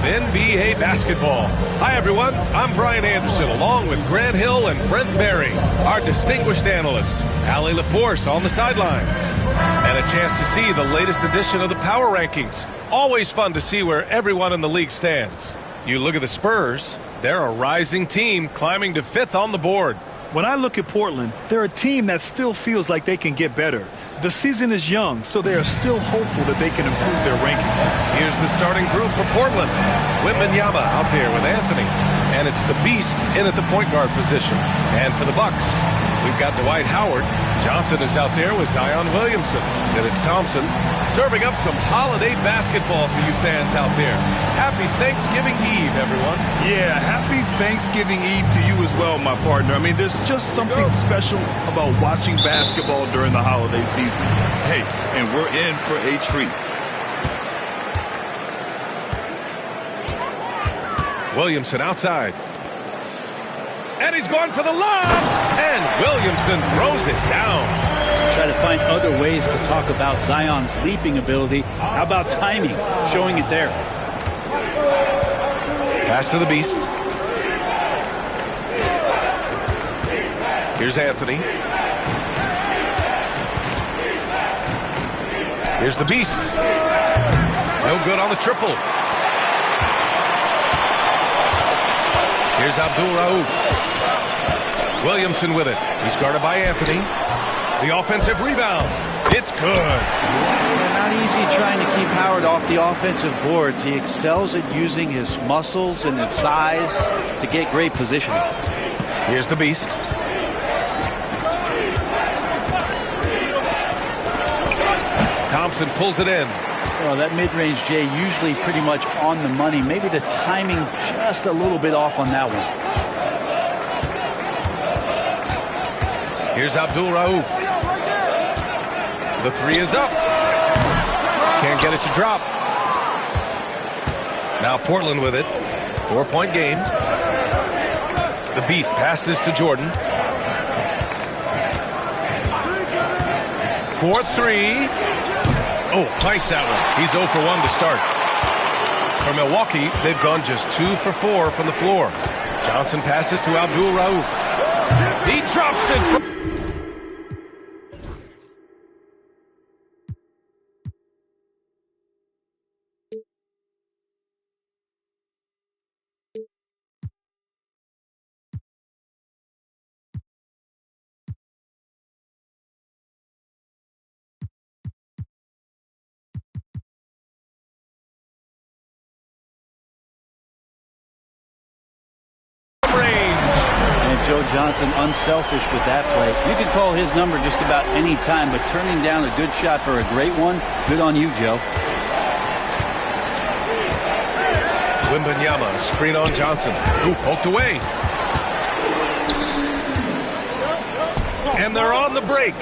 NBA basketball. Hi, everyone. I'm Brian Anderson, along with Grant Hill and Brent Berry, our distinguished analyst, Allie LaForce on the sidelines, and a chance to see the latest edition of the Power Rankings. Always fun to see where everyone in the league stands. You look at the Spurs, they're a rising team climbing to 5th on the board. When I look at Portland, they're a team that still feels like they can get better. The season is young, so they are still hopeful that they can improve their ranking. Here's the starting group for Portland. Wembanyama out there with Anthony. And it's the Beast in at the point guard position. And for the Bucks, we've got Dwight Howard. Johnson is out there with Zion Williamson. Then it's Thompson serving up some holiday basketball for you fans out there. Happy Thanksgiving Eve, everyone. Yeah, happy Thanksgiving Eve to you as well, my partner. I mean, there's just something special about watching basketball during the holiday season. Hey, and we're in for a treat. Williamson outside. And he's going for the lob. And Williamson throws it down. Try to find other ways to talk about Zion's leaping ability. How about timing? Showing it there. Pass to the Beast. Here's Anthony. Here's the Beast. No good on the triple. Here's Abdul-Rauf. Williamson with it. He's guarded by Anthony. The offensive rebound. It's good. Not easy trying to keep Howard off the offensive boards. He excels at using his muscles and his size to get great positioning. Here's the Beast. Thompson pulls it in. Well, that mid-range, Jay, usually pretty much on the money. Maybe the timing just a little bit off on that one. Here's Abdul-Rauf. The three is up. Can't get it to drop. Now Portland with it. 4-point game. The Beast passes to Jordan. 4-3. Oh, planks that one. He's 0 for 1 to start. For Milwaukee, they've gone just 2 for 4 from the floor. Johnson passes to Abdul-Rauf. He drops it. Joe Johnson unselfish with that play. You can call his number just about any time, but turning down a good shot for a great one, good on you, Joe. Wembanyama, screen on Johnson. Ooh, poked away. And they're on the break.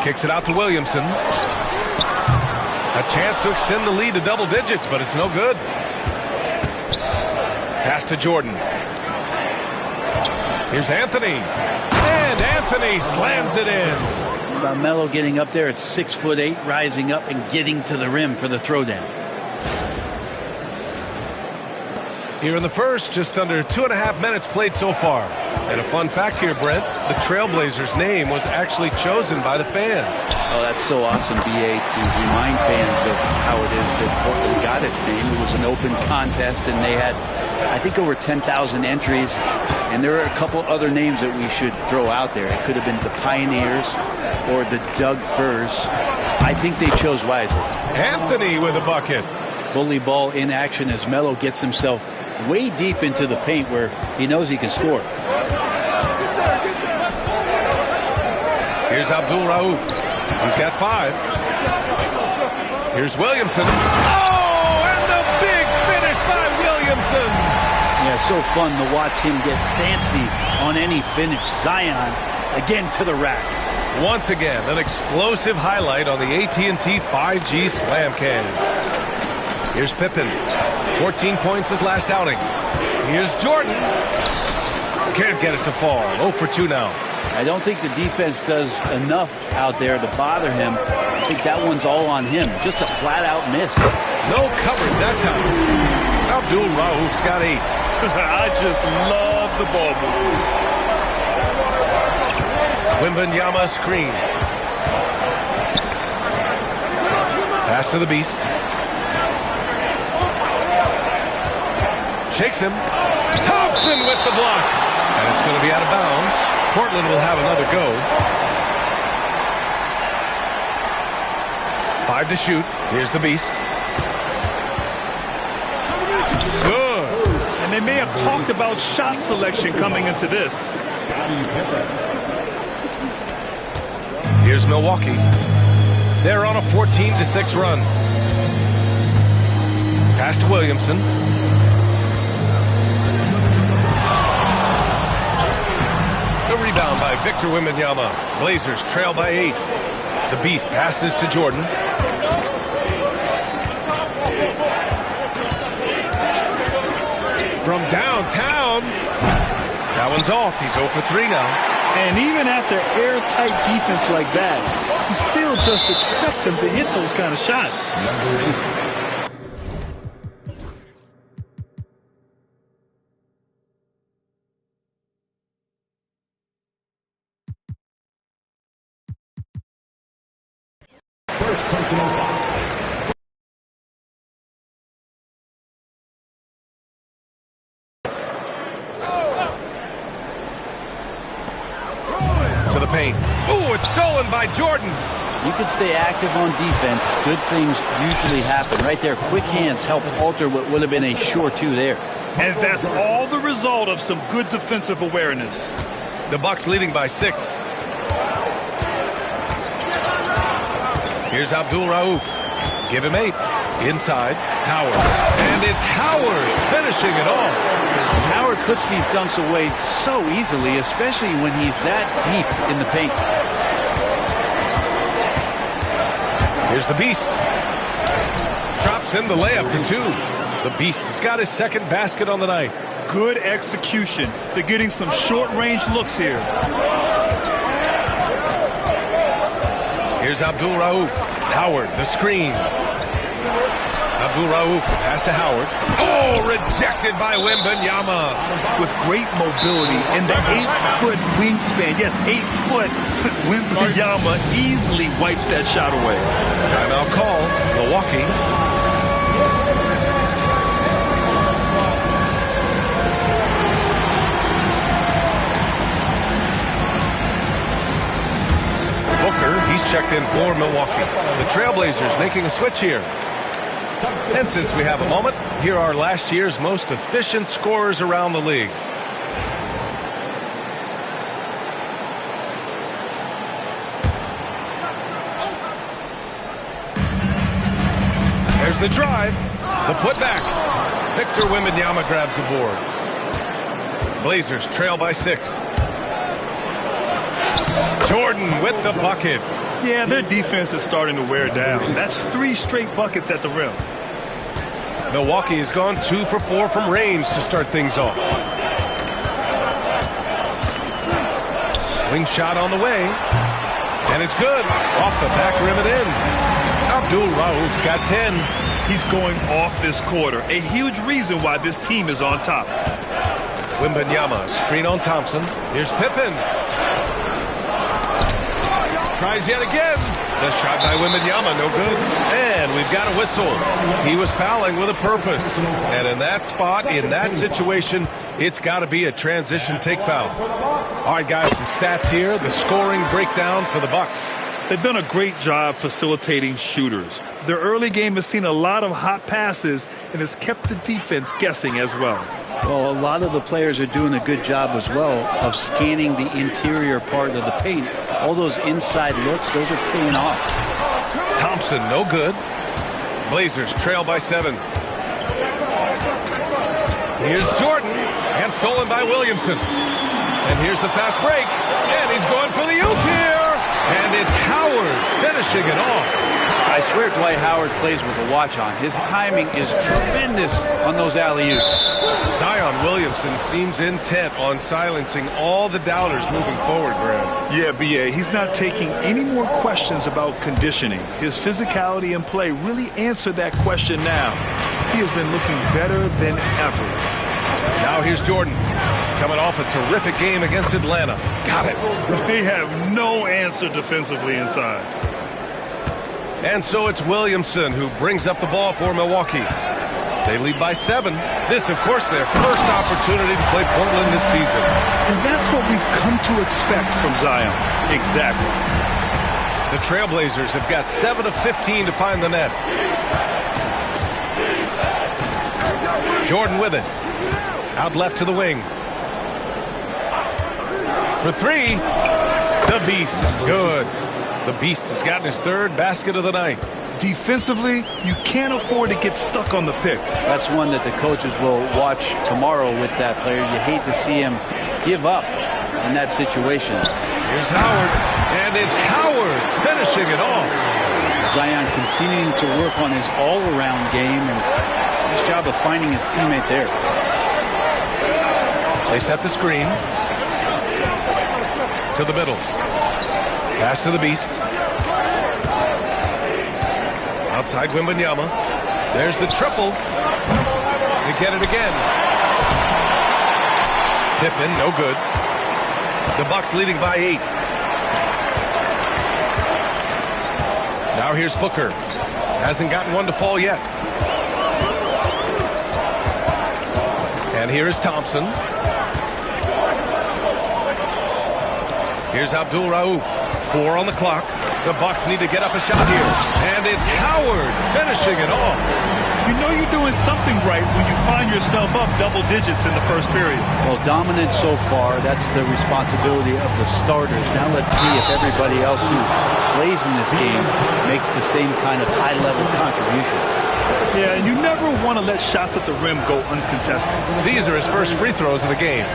Kicks it out to Williamson. A chance to extend the lead to double digits, but it's no good. Pass to Jordan. Here's Anthony. And Anthony slams it in. About Melo getting up there at 6'8", rising up and getting to the rim for the throwdown. Here in the first, just under 2.5 minutes played so far. And a fun fact here, Brent, the Trailblazers' name was actually chosen by the fans. Oh, that's so awesome, B.A., to remind fans of how it is that Portland got its name. It was an open contest, and they had, I think, over 10,000 entries. And there are a couple other names that we should throw out there. It could have been the Pioneers or the Doug Furs. I think they chose wisely. Anthony with a bucket. Bully ball in action as Melo gets himself way deep into the paint where he knows he can score. Here's Abdul-Rauf. He's got 5. Here's Williamson. Oh, and the big finish by Williamson. Yeah, so fun to watch him get fancy on any finish. Zion, again to the rack. Once again, an explosive highlight on the AT&T 5G Slam Can. Here's Pippen. 14 points his last outing. Here's Jordan. Can't get it to fall. 0 for 2 now. I don't think the defense does enough out there to bother him. I think that one's all on him. Just a flat-out miss. No coverage that time. Abdul Rauf's got 8. I just love the ball movement. Wembanyama screen. Pass to the Beast. Shakes him. Thompson with the block. And it's going to be out of bounds. Portland will have another go. 5 to shoot. Here's the Beast. Good. And they may have talked about shot selection coming into this. Here's Milwaukee. They're on a 14-6 run. Pass to Williamson. The rebound by Victor Wembanyama. Blazers trail by 8. The Beast passes to Jordan. From downtown. That one's off. He's 0 for 3 now. And even after airtight defense like that, you still just expect him to hit those kind of shots. First personal foul. To the paint. Ooh, it's stolen by Jordan. You can stay active on defense. Good things usually happen. Right there, quick hands helped alter what would have been a sure 2 there. And that's all the result of some good defensive awareness. The Bucks leading by 6. Here's Abdul Rauf. Give him 8. Inside, Howard. And it's Howard finishing it off. Howard puts these dunks away so easily, especially when he's that deep in the paint. Here's the Beast. Drops in the layup for 2. The Beast has got his second basket on the night. Good execution. They're getting some short-range looks here. Here's Abdul Rauf. Howard, the screen. Abdul Rauf, the pass to Howard. Oh, rejected by Wembanyama. With great mobility and the 8-foot wingspan. Yes, 8 foot. Wembanyama easily wipes that shot away. Timeout call. Milwaukee. Booker, he's checked in for Milwaukee. The Trailblazers making a switch here. And since we have a moment, here are last year's most efficient scorers around the league. There's the drive, the putback. Victor Wembanyama grabs the board. Blazers trail by 6. Jordan with the bucket. Yeah, their defense is starting to wear down. That's 3 straight buckets at the rim. Milwaukee has gone 2 for 4 from range to start things off. Wing shot on the way. And it's good. Off the back rim and in. Abdul Rauf's got 10. He's going off this quarter. A huge reason why this team is on top. Wembanyama, screen on Thompson. Here's Pippen. Tries yet again. The shot by Wembanyama, no good. And we've got a whistle. He was fouling with a purpose. And in that spot, in that situation, it's got to be a transition take foul. All right, guys, some stats here. The scoring breakdown for the Bucks. They've done a great job facilitating shooters. Their early game has seen a lot of hot passes and has kept the defense guessing as well. Well, a lot of the players are doing a good job as well of scanning the interior part of the paint. All those inside looks, those are paying off. Thompson, no good. Blazers trail by 7. Here's Jordan, and stolen by Williamson. And here's the fast break, and he's going for the oop here. And And it's Howard finishing it off. I swear Dwight Howard plays with a watch on. His timing is tremendous on those alley-oops. Zion Williamson seems intent on silencing all the doubters moving forward, Grant. Yeah, B.A., he's not taking any more questions about conditioning. His physicality and play really answered that question now. He has been looking better than ever. Now here's Jordan, coming off a terrific game against Atlanta. Got it. They have no answer defensively inside. And so it's Williamson who brings up the ball for Milwaukee. They lead by 7. This, of course, their first opportunity to play Portland this season. And that's what we've come to expect from Zion. Exactly. The Trailblazers have got 7 of 15 to find the net. Jordan with it. Out left to the wing. For 3. The Beast. Good. The Beast has gotten his 3rd basket of the night. Defensively, you can't afford to get stuck on the pick. That's one that the coaches will watch tomorrow with that player. You hate to see him give up in that situation. Here's Howard, and it's Howard finishing it off. Zion continuing to work on his all-around game, and nice job of finding his teammate there. They set the screen to the middle. Pass to the Beast. Outside Wembanyama. There's the triple. They get it again. Pippen, no good. The Bucks leading by 8. Now here's Booker. Hasn't gotten one to fall yet. And here is Thompson. Here's Abdul Rauf. 4 on the clock. The Bucks need to get up a shot here. And it's Howard finishing it off. You know you're doing something right when you find yourself up double digits in the first period. Well, dominant so far. That's the responsibility of the starters. Now let's see if everybody else who plays in this game makes the same kind of high-level contributions. Yeah, and you never want to let shots at the rim go uncontested. These are his first free throws of the game.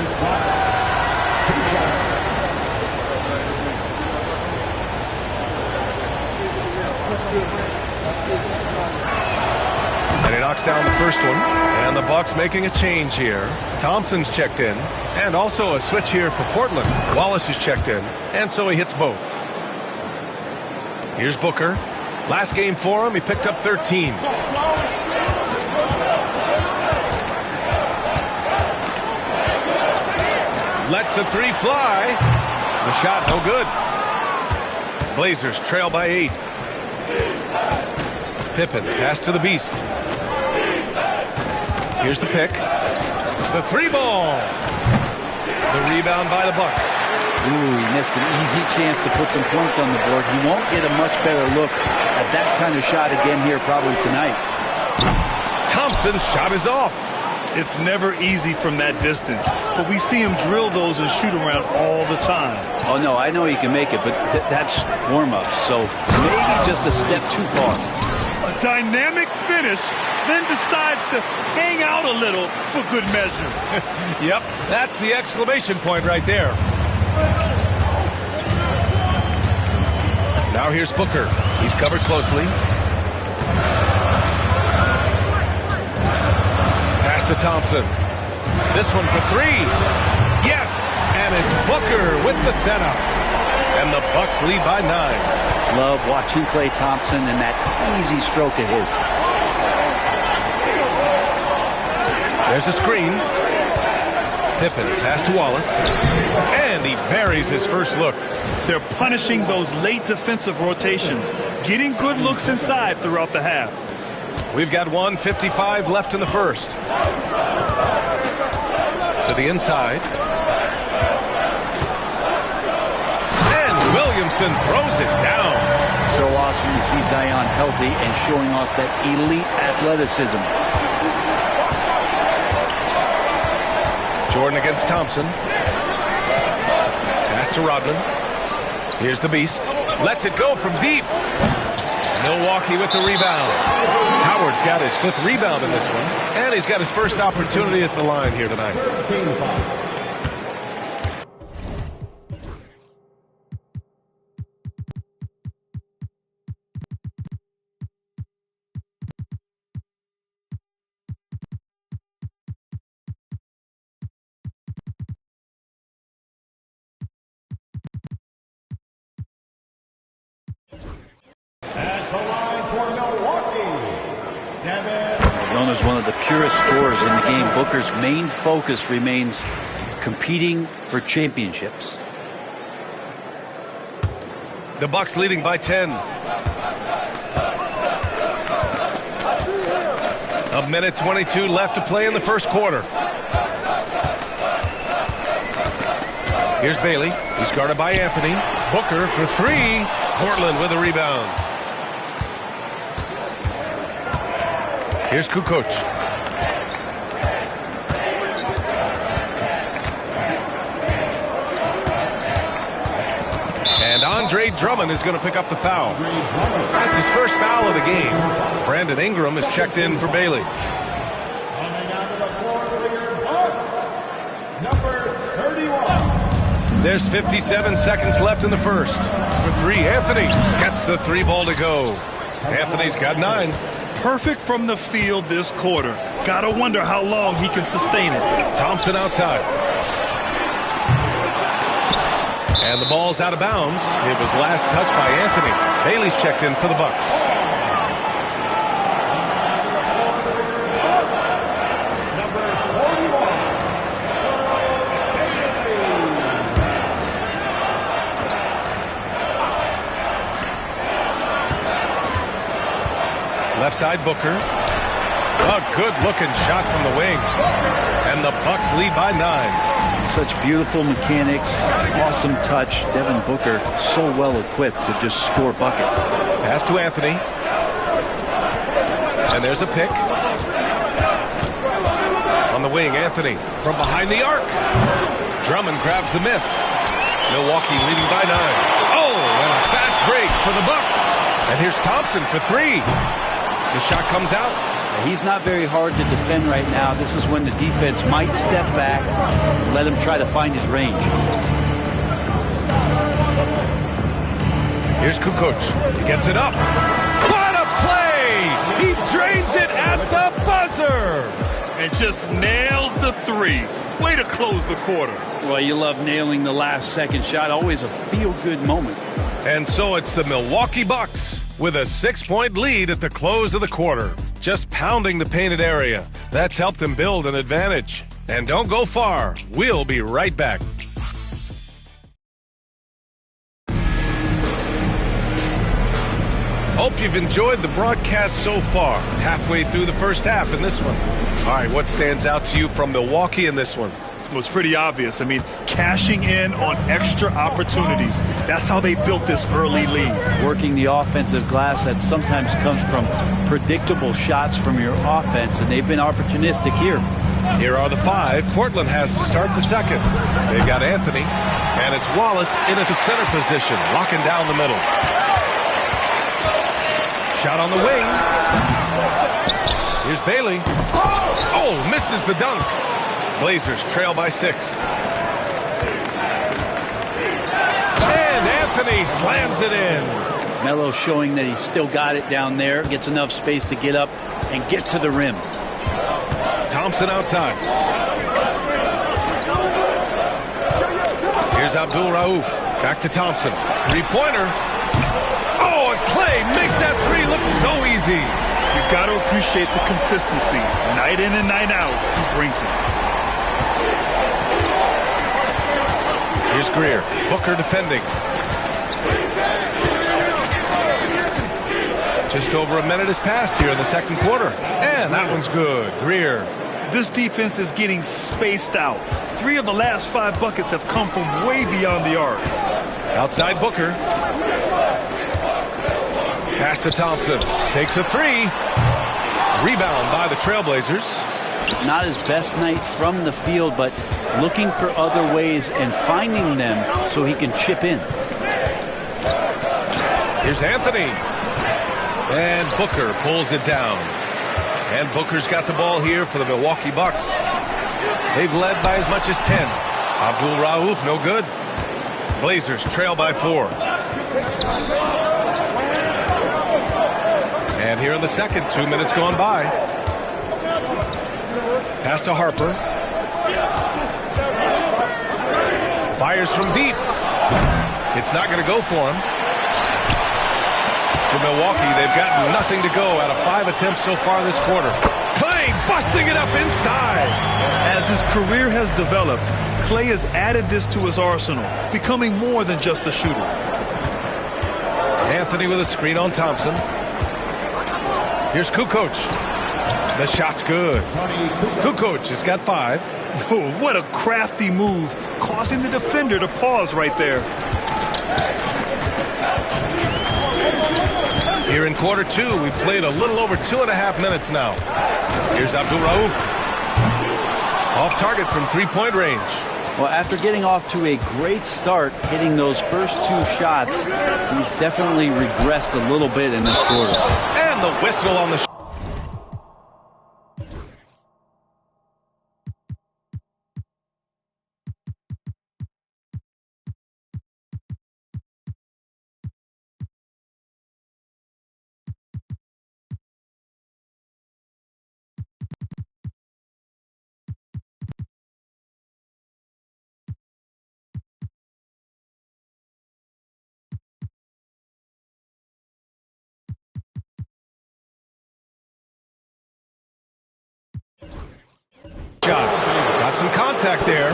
And he knocks down the first one. And the Bucks making a change here. Thompson's checked in. And also a switch here for Portland. Wallace is checked in. And so he hits both. Here's Booker. Last game for him, he picked up 13. Lets the 3 fly. The shot no good. Blazers trail by 8. Pippen, pass to the Beast. Here's the pick. The 3 ball. The rebound by the Bucks. Ooh, he missed an easy chance to put some points on the board. He won't get a much better look at that kind of shot again here probably tonight. Thompson's shot is off. It's never easy from that distance, but we see him drill those and shoot around all the time. Oh, no, I know he can make it, but that's warm-up, so maybe just a step too far. A dynamic finish, then decides to hang out a little for good measure. Yep, that's the exclamation point right there. Now here's Booker. He's covered closely. Pass to Thompson. This one for 3. Yes, and it's Booker with the setup. And the Bucks lead by 9. Love watching Klay Thompson and that easy stroke of his. There's a screen. Pippen, pass to Wallace. And he buries his first look. They're punishing those late defensive rotations, getting good looks inside throughout the half. We've got 1:55 left in the first. To the inside. And Williamson throws it down. So awesome to see Zion healthy and showing off that elite athleticism. Jordan against Thompson. Pass to Rodman. Here's the Beast. Lets it go from deep. Milwaukee with the rebound. Howard's got his 5th rebound in this one. And he's got his first opportunity at the line here tonight. Known as one of the purest scorers in the game, Booker's main focus remains competing for championships. The Bucks leading by 10. A minute 22 left to play in the first quarter. Here's Bailey. He's guarded by Anthony. Booker for three. Portland with a rebound. Here's Kukoc. And Andre Drummond is going to pick up the foul. That's his first foul of the game. Brandon Ingram is checked in for Bailey. There's 57 seconds left in the first. For three, Anthony gets the three ball to go. Anthony's got 9. Perfect from the field this quarter. Gotta wonder how long he can sustain it. Thompson outside. And the ball's out of bounds. It was last touched by Anthony. Bailey's checked in for the Bucks. Left side, Booker. A good-looking shot from the wing. And the Bucks lead by 9. Such beautiful mechanics, awesome touch. Devin Booker so well equipped to just score buckets. Pass to Anthony. And there's a pick. On the wing, Anthony from behind the arc. Drummond grabs the miss. Milwaukee leading by 9. Oh, and a fast break for the Bucks. And here's Thompson for three. The shot comes out. He's not very hard to defend right now. This is when the defense might step back and let him try to find his range. Here's Kukoc. He gets it up. What a play! He drains it at the buzzer! And just nails the three. Way to close the quarter. Well, you love nailing the last second shot. Always a feel-good moment. And so it's the Milwaukee Bucks with a 6-point lead at the close of the quarter. Just pounding the painted area. That's helped them build an advantage. And don't go far. We'll be right back. Hope you've enjoyed the broadcast so far. Halfway through the first half in this one. All right, what stands out to you from Milwaukee in this one? Well, it's pretty obvious. I mean, cashing in on extra opportunities. That's how they built this early lead. Working the offensive glass that sometimes comes from predictable shots from your offense, and they've been opportunistic here. Here are the 5 Portland has to start the second. They've got Anthony, and it's Wallace in at the center position, locking down the middle. Shot on the wing. Here's Bailey. Oh, misses the dunk. Blazers trail by 6. And Anthony slams it in. Melo showing that he's still got it down there, gets enough space to get up and get to the rim. Thompson outside. Here's Abdul Rauf. Back to Thompson. Three-pointer. Oh, and Clay makes that three look so easy. You've got to appreciate the consistency. Night in and night out, he brings it. Here's Greer. Booker defending. Just over a minute has passed here in the second quarter. And that one's good. Greer. This defense is getting spaced out. 3 of the last 5 buckets have come from way beyond the arc. Outside Booker. Pass to Thompson. Takes a three. Rebound by the Trailblazers. Not his best night from the field, but looking for other ways and finding them so he can chip in. Here's Anthony. And Booker pulls it down. And Booker's got the ball here for the Milwaukee Bucks. They've led by as much as 10. Abdul Rauf, no good. Blazers trail by 4. And here in the second, 2 minutes gone by. Pass to Harper. Fires from deep. It's not going to go for him. For Milwaukee, they've gotten nothing to go out of 5 attempts so far this quarter. Clay busting it up inside. As his career has developed, Clay has added this to his arsenal, becoming more than just a shooter. Anthony with a screen on Thompson. Here's Kukoc. The shot's good. Kukoc has got 5. Oh, what a crafty move, causing the defender to pause right there. Here in quarter 2, we've played a little over 2.5 minutes now. Here's Abdul Rauf. Off target from 3-point range. Well, after getting off to a great start, hitting those first 2 shots, he's definitely regressed a little bit in this quarter. And the whistle on the shot. Got some contact there.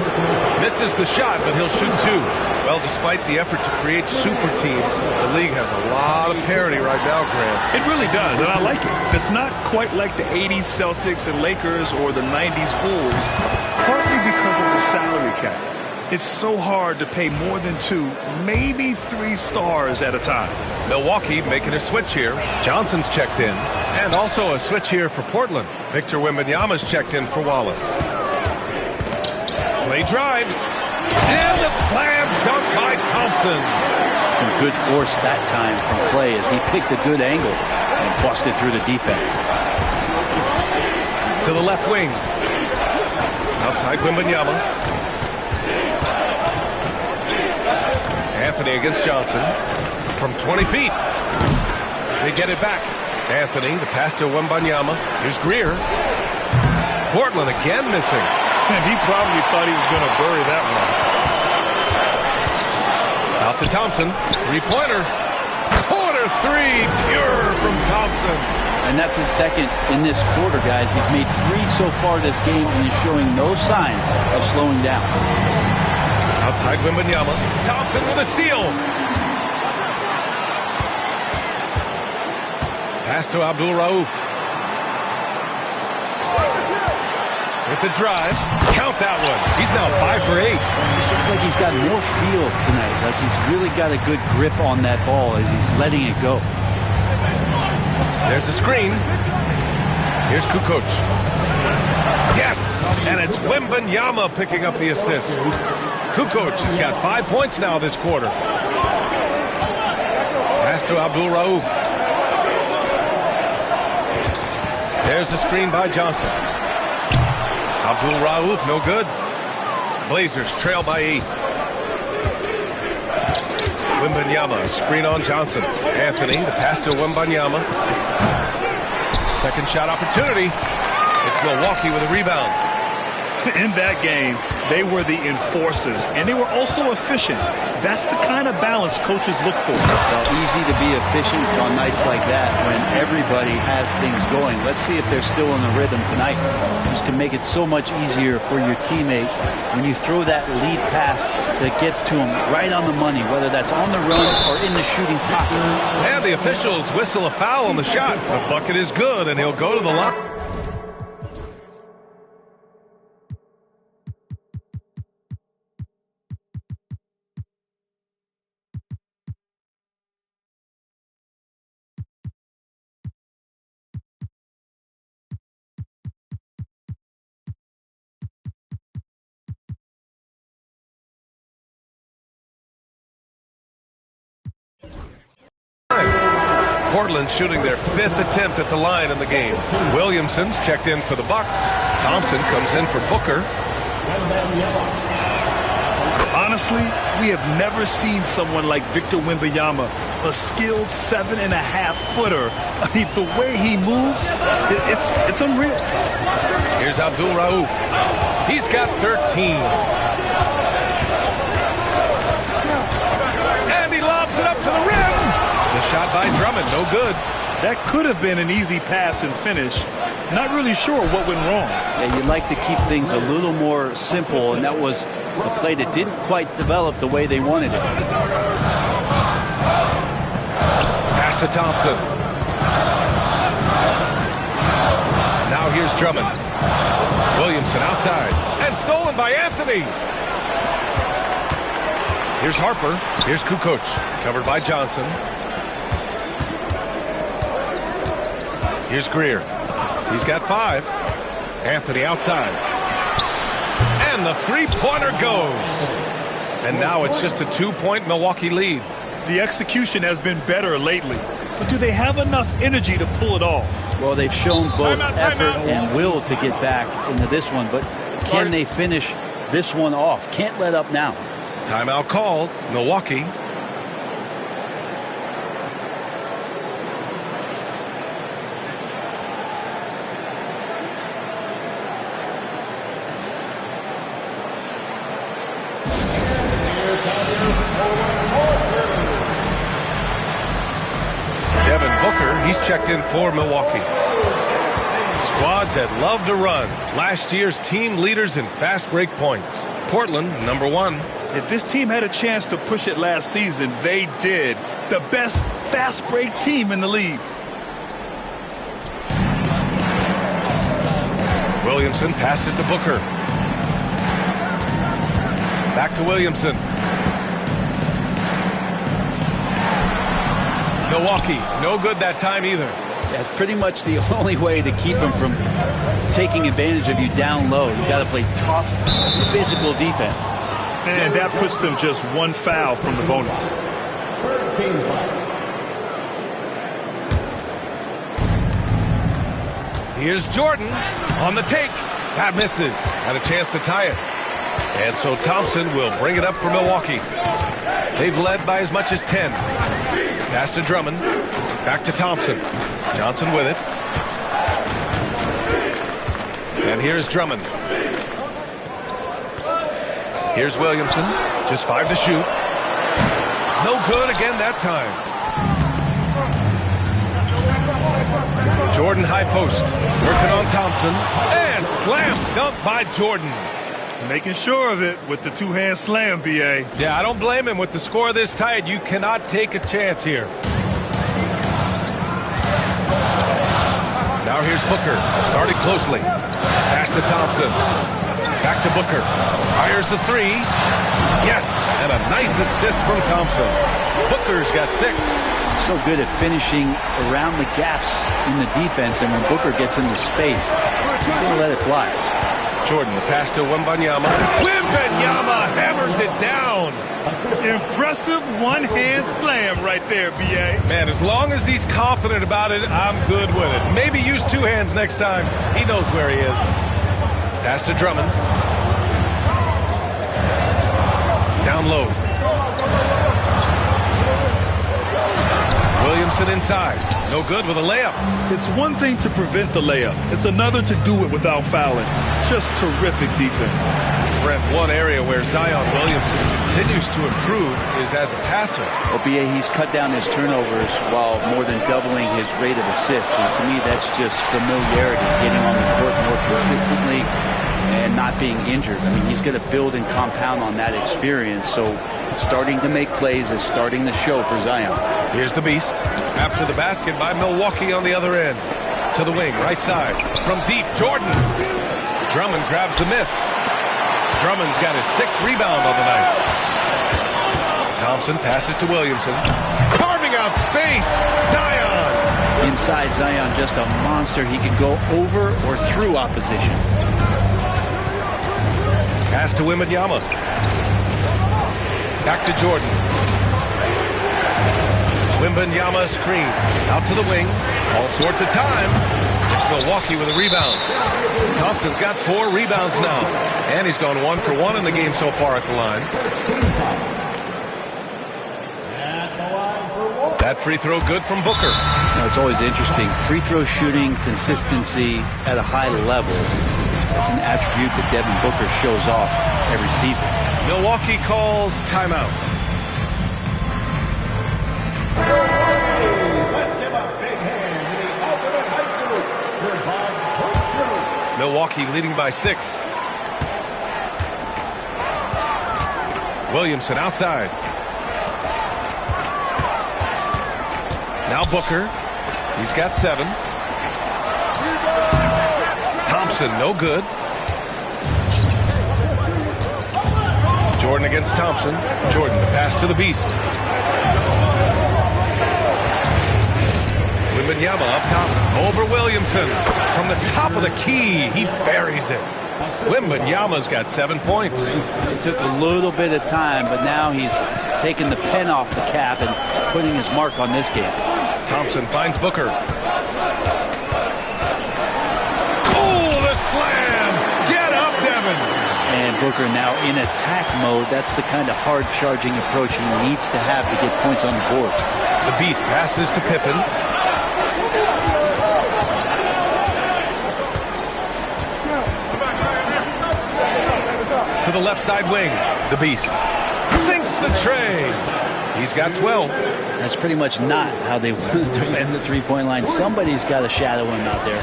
Misses the shot, but he'll shoot 2. Well, despite the effort to create super teams, the league has a lot of parity right now, Grant. It really does, and I like it. It's not quite like the 80s Celtics and Lakers or the 90s Bulls, partly because of the salary cap. It's so hard to pay more than 2, maybe 3 stars at a time. Milwaukee making a switch here. Johnson's checked in. And also a switch here for Portland. Victor Wembanyama's checked in for Wallace. Clay drives. And the slam dunk by Thompson. Some good force that time from Clay as he picked a good angle and busted through the defense. To the left wing. Outside Wembanyama. Anthony against Johnson. From 20 feet. They get it back. Anthony, the pass to Wembanyama. Here's Greer. Portland again missing. And he probably thought he was going to bury that one. Out to Thompson. 3-pointer. Corner 3. Pure from Thompson. And that's his second in this quarter, guys. He's made 3 so far this game and is showing no signs of slowing down. Outside Wembanyama. Thompson with a steal. Pass to Abdul Rauf. With the drive. Count that one. He's now 5 for 8. It seems like he's got more feel tonight. Like he's really got a good grip on that ball as he's letting it go. There's a screen. Here's Kukoc. Yes! And it's Wembanyama picking up the assist. Kukoc has got 5 points now this quarter. Pass to Abdul Rauf. There's the screen by Johnson. Abdul Rauf, no good. Blazers trail by 8. Wembanyama, screen on Johnson. Anthony, the pass to Wembanyama. Second shot opportunity. It's Milwaukee with a rebound. In that game, they were the enforcers, and they were also efficient. That's the kind of balance coaches look for. Well, easy to be efficient on nights like that when everybody has things going. Let's see if they're still in the rhythm tonight. This can make it so much easier for your teammate when you throw that lead pass that gets to him right on the money, whether that's on the run or in the shooting pocket. And the officials whistle a foul on the shot. The bucket is good, and he'll go to the line. Portland shooting their 5th attempt at the line in the game. Williamson's checked in for the Bucks. Thompson comes in for Booker. Honestly, we have never seen someone like Victor Wembanyama, a skilled 7.5-footer. I mean, the way he moves, it's unreal. Here's Abdul Rauf. He's got 13. And he lobs it up to the rim. The shot by Drummond, no good. That could have been an easy pass and finish. Not really sure what went wrong. Yeah, you'd like to keep things a little more simple, and that was a play that didn't quite develop the way they wanted it. Pass to Thompson. Now here's Drummond. Williamson outside. And stolen by Anthony. Here's Harper. Here's Kukoc. Covered by Johnson. Here's Greer. He's got 5. Anthony outside. And the three-pointer goes. And now it's just a 2-point Milwaukee lead. The execution has been better lately. But do they have enough energy to pull it off? Well, they've shown both Timeout. effort and will to get back into this one. But can they finish this one off? Can't let up now. Timeout called. Milwaukee. He's checked in for Milwaukee. Squads that love to run. Last year's team leaders in fast break points. Portland, number 1. If this team had a chance to push it last season, they did. The best fast break team in the league. Williamson passes to Booker. Back to Williamson. Milwaukee, no good that time either. That's pretty much the only way to keep them from taking advantage of you down low. You've got to play tough, physical defense. And that puts them just 1 foul from the bonus. Here's Jordan on the take. That misses. Had a chance to tie it. And so Thompson will bring it up for Milwaukee. They've led by as much as 10. Pass to Drummond. Back to Thompson. Johnson with it. And here's Drummond. Here's Williamson. Just 5 to shoot. No good again that time. Jordan high post. Working on Thompson. And slam dunk by Jordan. Making sure of it with the 2-hand slam, B.A. Yeah, I don't blame him. With the score this tight, you cannot take a chance here. Now here's Booker. Guarded closely. Pass to Thompson. Back to Booker. Fires the 3. Yes, and a nice assist from Thompson. Booker's got 6. So good at finishing around the gaps in the defense, and when Booker gets into space, he's going to let it fly. Jordan, the pass to Wembanyama. Wembanyama hammers it down. Impressive 1-hand slam right there, B.A. Man, as long as he's confident about it, I'm good with it. Maybe use 2 hands next time. He knows where he is. Pass to Drummond. Down low. Williamson inside. No good with a layup. It's one thing to prevent the layup. It's another to do it without fouling. Just terrific defense. Brent, one area where Zion Williamson continues to improve is as a passer. Well, B.A., he's cut down his turnovers while more than doubling his rate of assists. And to me, that's just familiarity, getting on the court more consistently and not being injured. I mean, he's going to build and compound on that experience. So starting to make plays is starting to show for Zion. Here's the beast. After the basket by Milwaukee on the other end. To the wing, right side. From deep, Jordan. Drummond grabs a miss. Drummond's got his 6th rebound on the night. Thompson passes to Williamson. Carving out space. Zion. Inside, Zion just a monster. He can go over or through opposition. Pass to Wembanyama. Back to Jordan. Wembanyama screen. Out to the wing. All sorts of time. It's Milwaukee with a rebound. Thompson's got 4 rebounds now. And he's gone 1 for 1 in the game so far at the line. That free throw good from Booker. Now, it's always interesting. Free throw shooting, consistency at a high level. That's an attribute that Devin Booker shows off every season. Milwaukee calls timeout. Milwaukee leading by 6. Williamson outside. Now Booker. He's got 7. Thompson, no good. Jordan against Thompson. Jordan, the pass to the beast. Wembanyama up top. Over Williamson. From the top of the key, he buries it. Wembanyama's got 7 points. It took a little bit of time, but now he's taking the pen off the cap and putting his mark on this game. Thompson finds Booker. Oh, the slam! Get up, Devin! And Booker now in attack mode. That's the kind of hard-charging approach he needs to have to get points on the board. The beast passes to Pippen. To the left side wing. The beast sinks the tray. He's got 12. That's pretty much not how they wanted to end the three-point line. Somebody's got to shadow him out there.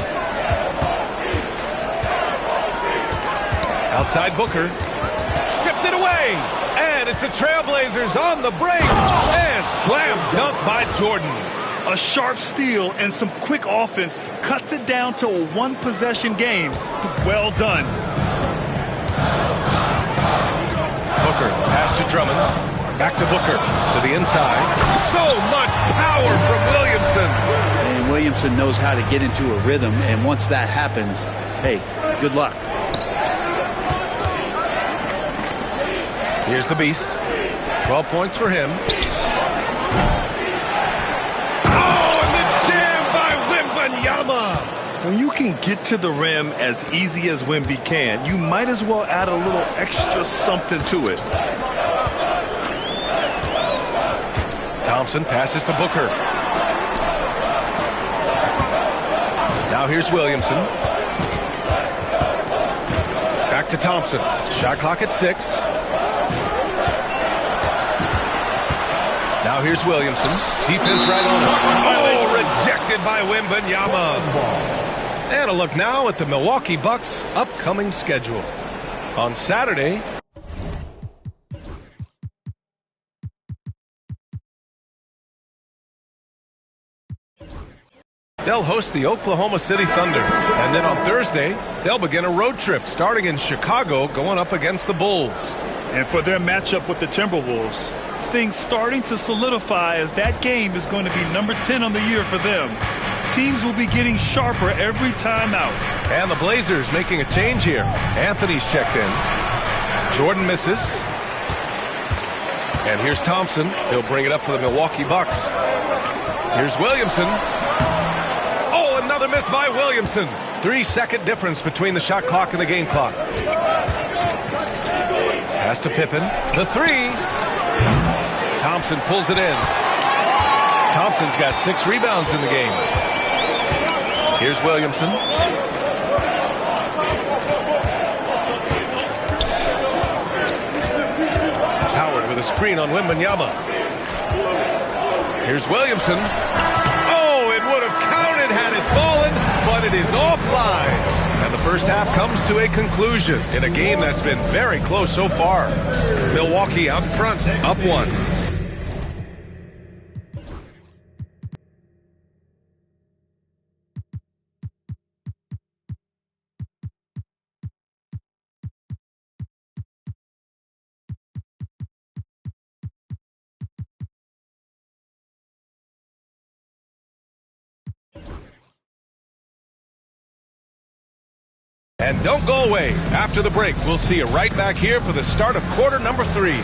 Outside Booker. Stripped it away. And it's the Trailblazers on the break. And slam dunk by Jordan. A sharp steal and some quick offense cuts it down to a one-possession game. Well done. Booker, pass to Drummond. Back to Booker, to the inside. So much power from Williamson. And Williamson knows how to get into a rhythm, and once that happens, hey, good luck. Here's the beast. 12 points for him. Oh, and the jam by Wembanyama. When you can get to the rim as easy as Wemby can, you might as well add a little extra something to it. Thompson passes to Booker. Now here's Williamson. Back to Thompson. Shot clock at 6. Now here's Williamson. Defense right on him. Oh, rejected by Wembanyama. And a look now at the Milwaukee Bucks' upcoming schedule. On Saturday, they'll host the Oklahoma City Thunder. And then on Thursday, they'll begin a road trip starting in Chicago, going up against the Bulls. And for their matchup with the Timberwolves, things starting to solidify as that game is going to be number 10 on the year for them. Teams will be getting sharper every time out. And the Blazers making a change here. Anthony's checked in. Jordan misses. And here's Thompson. He'll bring it up for the Milwaukee Bucks. Here's Williamson. Oh, another miss by Williamson. 3-second difference between the shot clock and the game clock. Pass to Pippen. The 3. Thompson pulls it in. Thompson's got 6 rebounds in the game. Here's Williamson. Howard with a screen on Wembanyama. Here's Williamson. Oh, it would have counted had it fallen, but it is offline. And the first half comes to a conclusion in a game that's been very close so far. Milwaukee out in front, up 1. And don't go away. After the break, we'll see you right back here for the start of quarter number 3.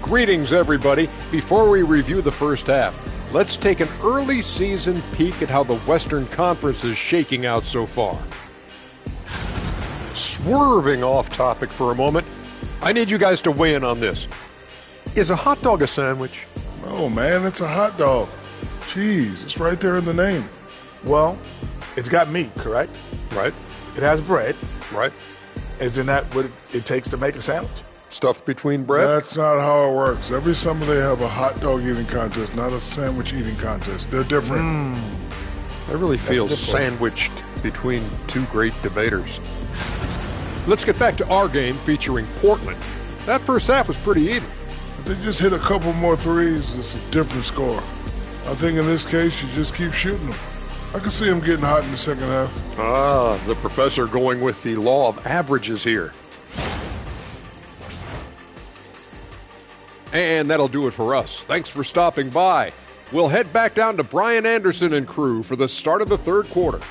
Greetings, everybody. Before we review the first half, let's take an early season peek at how the Western Conference is shaking out so far. Swerving off topic for a moment, I need you guys to weigh in on this. Is a hot dog a sandwich? Oh, man, it's a hot dog. Cheese, it's right there in the name. Well, it's got meat, correct? Right. It has bread. Right. Isn't that what it takes to make a sandwich? Stuffed between bread? That's not how it works. Every summer they have a hot dog eating contest, not a sandwich eating contest. They're different. I really feel sandwiched between two great debaters. Let's get back to our game featuring Portland. That first half was pretty even. If they just hit a couple more threes, it's a different score. I think in this case, you just keep shooting them. I can see them getting hot in the second half. The professor going with the law of averages here. And that'll do it for us. Thanks for stopping by. We'll head back down to Brian Anderson and crew for the start of the third quarter.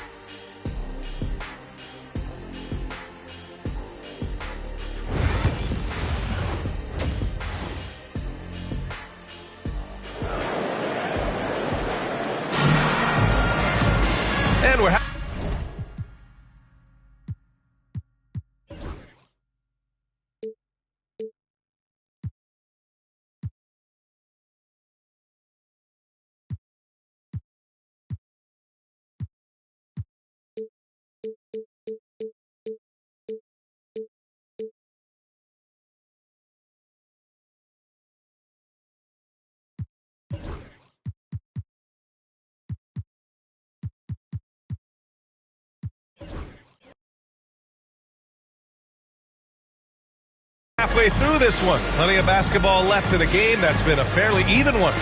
And we're halfway through this one. Plenty of basketball left in a game that's been a fairly even one.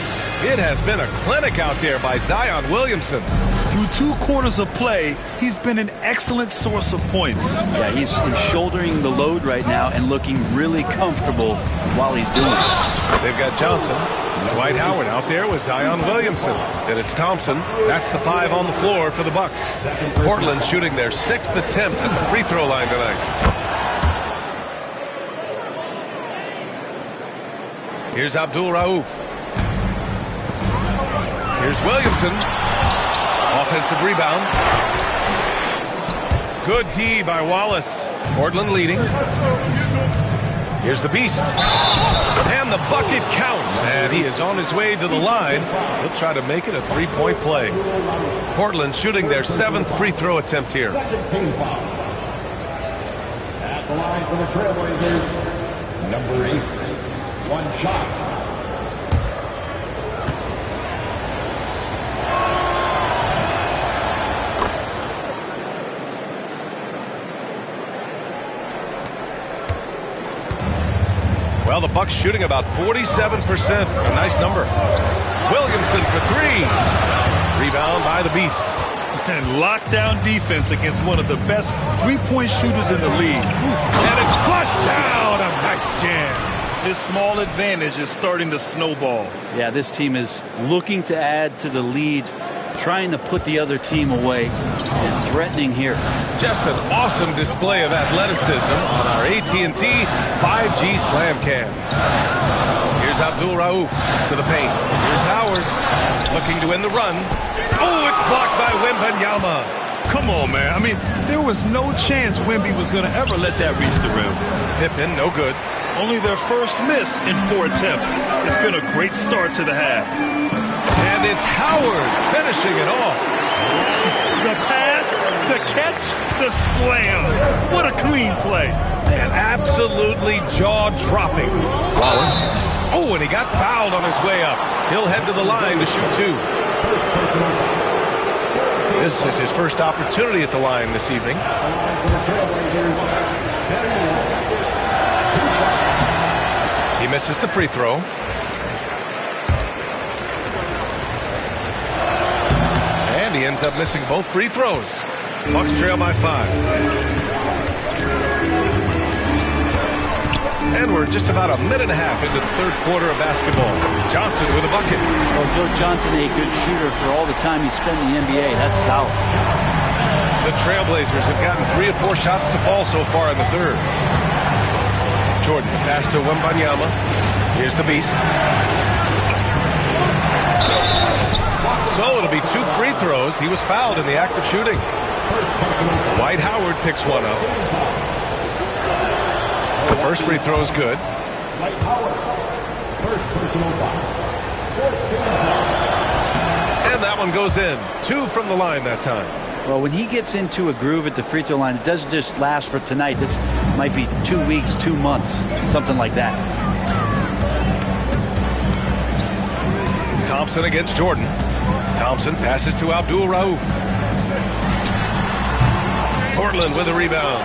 It has been a clinic out there by Zion Williamson. Through 2 quarters of play, he's been an excellent source of points. Yeah, he's shouldering the load right now and looking really comfortable while he's doing it. They've got Johnson, Dwight Howard out there with Zion Williamson. Then it's Thompson. That's the 5 on the floor for the Bucks. Portland shooting their 6th attempt at the free throw line tonight. Here's Abdul Rauf. Here's Williamson. Offensive rebound. Good D by Wallace. Portland leading. Here's the Beast. And the bucket counts. And he is on his way to the line. He'll try to make it a 3-point play. Portland shooting their 7th free throw attempt here. Second team foul. At the line for the Trailblazers, number 8. One shot. Well, the Bucks shooting about 47%. A nice number. Williamson for 3. Rebound by the Beast. And lockdown defense against one of the best three-point shooters in the league. And it's flushed down. A nice jam. His small advantage is starting to snowball. Yeah, this team is looking to add to the lead, trying to put the other team away, and threatening here. Just an awesome display of athleticism on our AT&T 5G Slam Cam. Here's Abdul Rauf to the paint. Here's Howard looking to win the run. Oh, it's blocked by Wembanyama. Come on, man. I mean, there was no chance Wemby was going to ever let that reach the rim. Pippen, no good. Only their first miss in 4 attempts. It's been a great start to the half. And it's Howard finishing it off. The pass, the catch, the slam. What a clean play. And absolutely jaw-dropping. Wallace. Oh, and he got fouled on his way up. He'll head to the line to shoot 2. This is his first opportunity at the line this evening. He misses the free throw. And he ends up missing both free throws. Bucks trail by 5. And we're just about a minute and a half into the third quarter of basketball. Johnson with a bucket. Well, Joe Johnson, a good shooter for all the time he spent in the NBA. That's solid. The Trailblazers have gotten 3 of 4 shots to fall so far in the third. Jordan pass to Wembanyama. Here's the Beast. So it'll be 2 free throws. He was fouled in the act of shooting. Dwight Howard picks one up. The first free throw is good. Dwight Howard. First personal foul. 14 foul. And that one goes in. 2 from the line that time. Well, when he gets into a groove at the free throw line, it doesn't just last for tonight. This might be 2 weeks, 2 months, something like that. Thompson against Jordan. Thompson passes to Abdul Rauf. Portland with a rebound.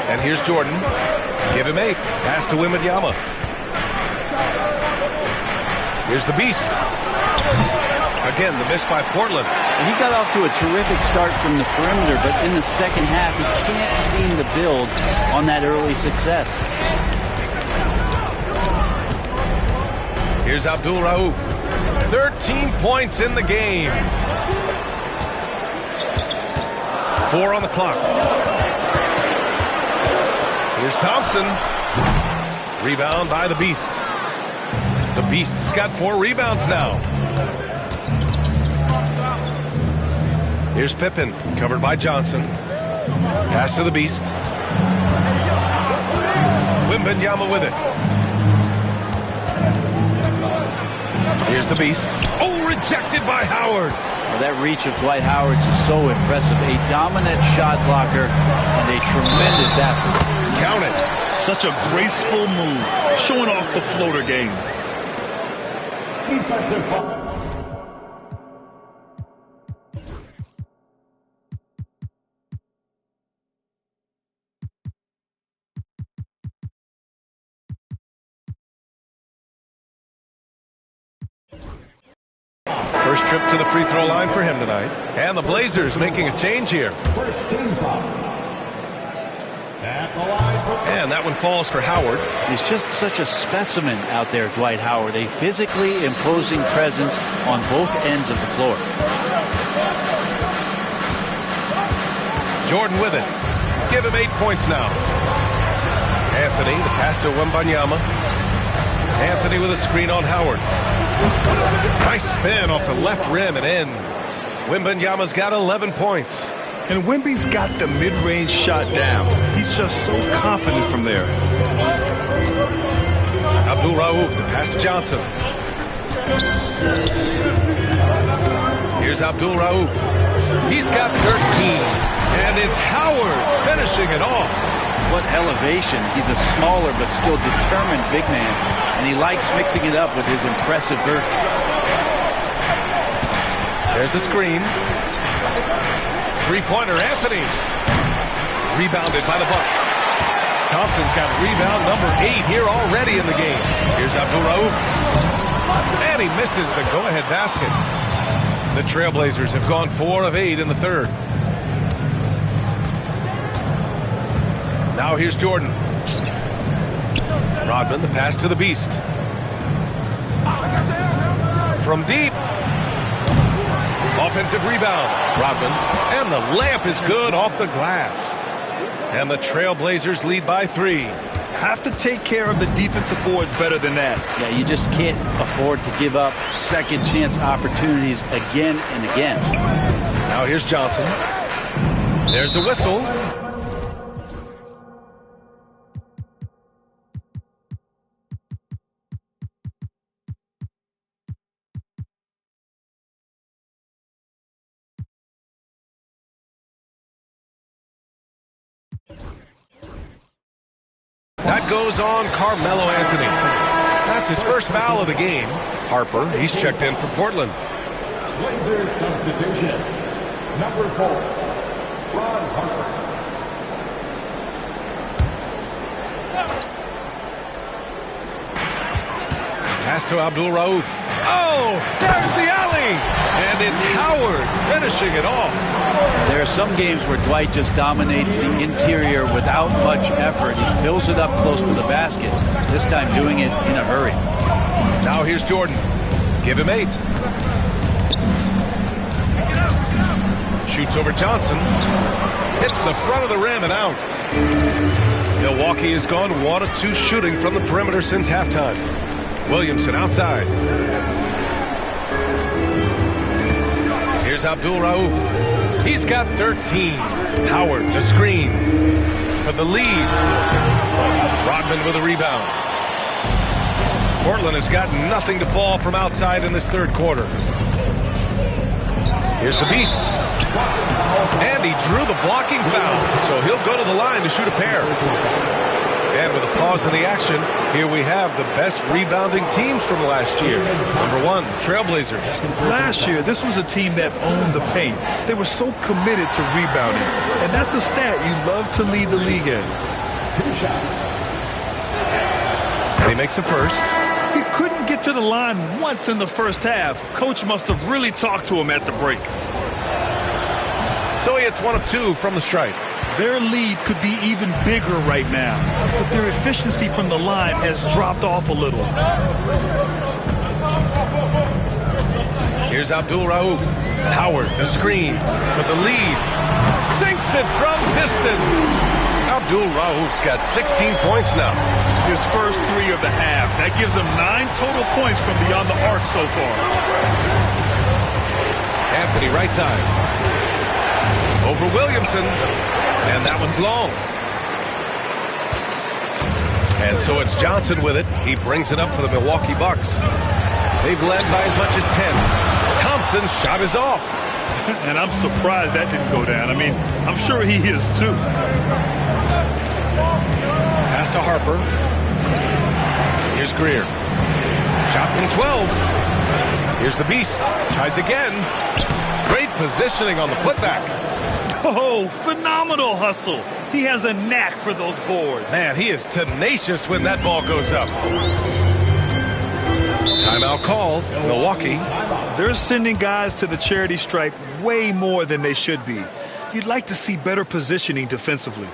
And here's Jordan. Give him 8. Pass to Wembanyama. Here's the Beast. Again, the miss by Portland. He got off to a terrific start from the perimeter, but in the second half, he can't seem to build on that early success. Here's Abdul Rauf. 13 points in the game. 4 on the clock. Here's Thompson. Rebound by the Beast. The Beast has got 4 rebounds now. Here's Pippen, covered by Johnson. Pass to the Beast. Wembanyama with it. Here's the Beast. Oh, rejected by Howard. Well, that reach of Dwight Howard is so impressive. A dominant shot blocker and a tremendous athlete. Count it. Such a graceful move, showing off the floater game. Defensive foul. First trip to the free throw line for him tonight. And the Blazers making a change here. First team foul. At the line for... And that one falls for Howard. He's just such a specimen out there, Dwight Howard. A physically imposing presence on both ends of the floor. Jordan with it. Give him 8 points now. Anthony, the pass to Wembanyama. Anthony with a screen on Howard. Nice spin off the left rim and in. Wembanyama's got 11 points. And Wemby's got the mid-range shot down. He's just so confident from there. Abdul Rauf, the pass to Johnson. Here's Abdul Rauf. He's got 13. And it's Howard finishing it off. What elevation. He's a smaller but still determined big man. And he likes mixing it up with his impressive vert. There's a screen. Three-pointer, Anthony. Rebounded by the Bucks. Thompson's got rebound number 8 here already in the game. Here's Abdul Rauf. And he misses the go-ahead basket. The Trailblazers have gone 4 of 8 in the third. Now here's Jordan. Rodman, the pass to the Beast. From deep. Offensive rebound. Rodman. And the layup is good off the glass. And the Trailblazers lead by 3. Have to take care of the defensive boards better than that. Yeah, you just can't afford to give up second chance opportunities again and again. Now here's Johnson. There's a whistle. That goes on Carmelo Anthony. That's his first foul of the game. Harper, he's checked in for Portland. Blazers substitution. Number 4, Ron Harper. Pass to Abdul Rauf. Oh, there's the alley! And it's Howard finishing it off. There are some games where Dwight just dominates the interior without much effort. He fills it up close to the basket, this time doing it in a hurry. Now here's Jordan. Give him 8. Shoots over Johnson. Hits the front of the rim and out. Milwaukee has gone 1 of 2 shooting from the perimeter since halftime. Williamson outside. Here's Abdul Rauf. He's got 13. Howard, the screen for the lead. Rodman with a rebound. Portland has got nothing to fall from outside in this third quarter. Here's the Beast. And he drew the blocking foul, so he'll go to the line to shoot a pair. And with a pause in the action, here we have the best rebounding teams from last year. Number 1, the Trailblazers. Last year, this was a team that owned the paint. They were so committed to rebounding. And that's a stat you love to lead the league in. He makes a first. He couldn't get to the line once in the first half. Coach must have really talked to him at the break. So he hits 1 of 2 from the stripe. Their lead could be even bigger right now, but their efficiency from the line has dropped off a little. Here's Abdul Rauf. Howard, the screen for the lead. Sinks it from distance. Abdul Rauf's got 16 points now. His first 3 of the half. That gives him 9 total points from beyond the arc so far. Anthony, right side. Over Williamson. And that one's long. And so it's Johnson with it. He brings it up for the Milwaukee Bucks. They've led by as much as 10. Thompson's shot is off. And I'm surprised that didn't go down. I mean, I'm sure he is too. Pass to Harper. Here's Greer. Shot from 12. Here's the Beast. Tries again. Great positioning on the putback. Oh, phenomenal hustle. He has a knack for those boards. Man, he is tenacious when that ball goes up. Timeout call, Milwaukee. They're sending guys to the charity stripe way more than they should be. You'd like to see better positioning defensively.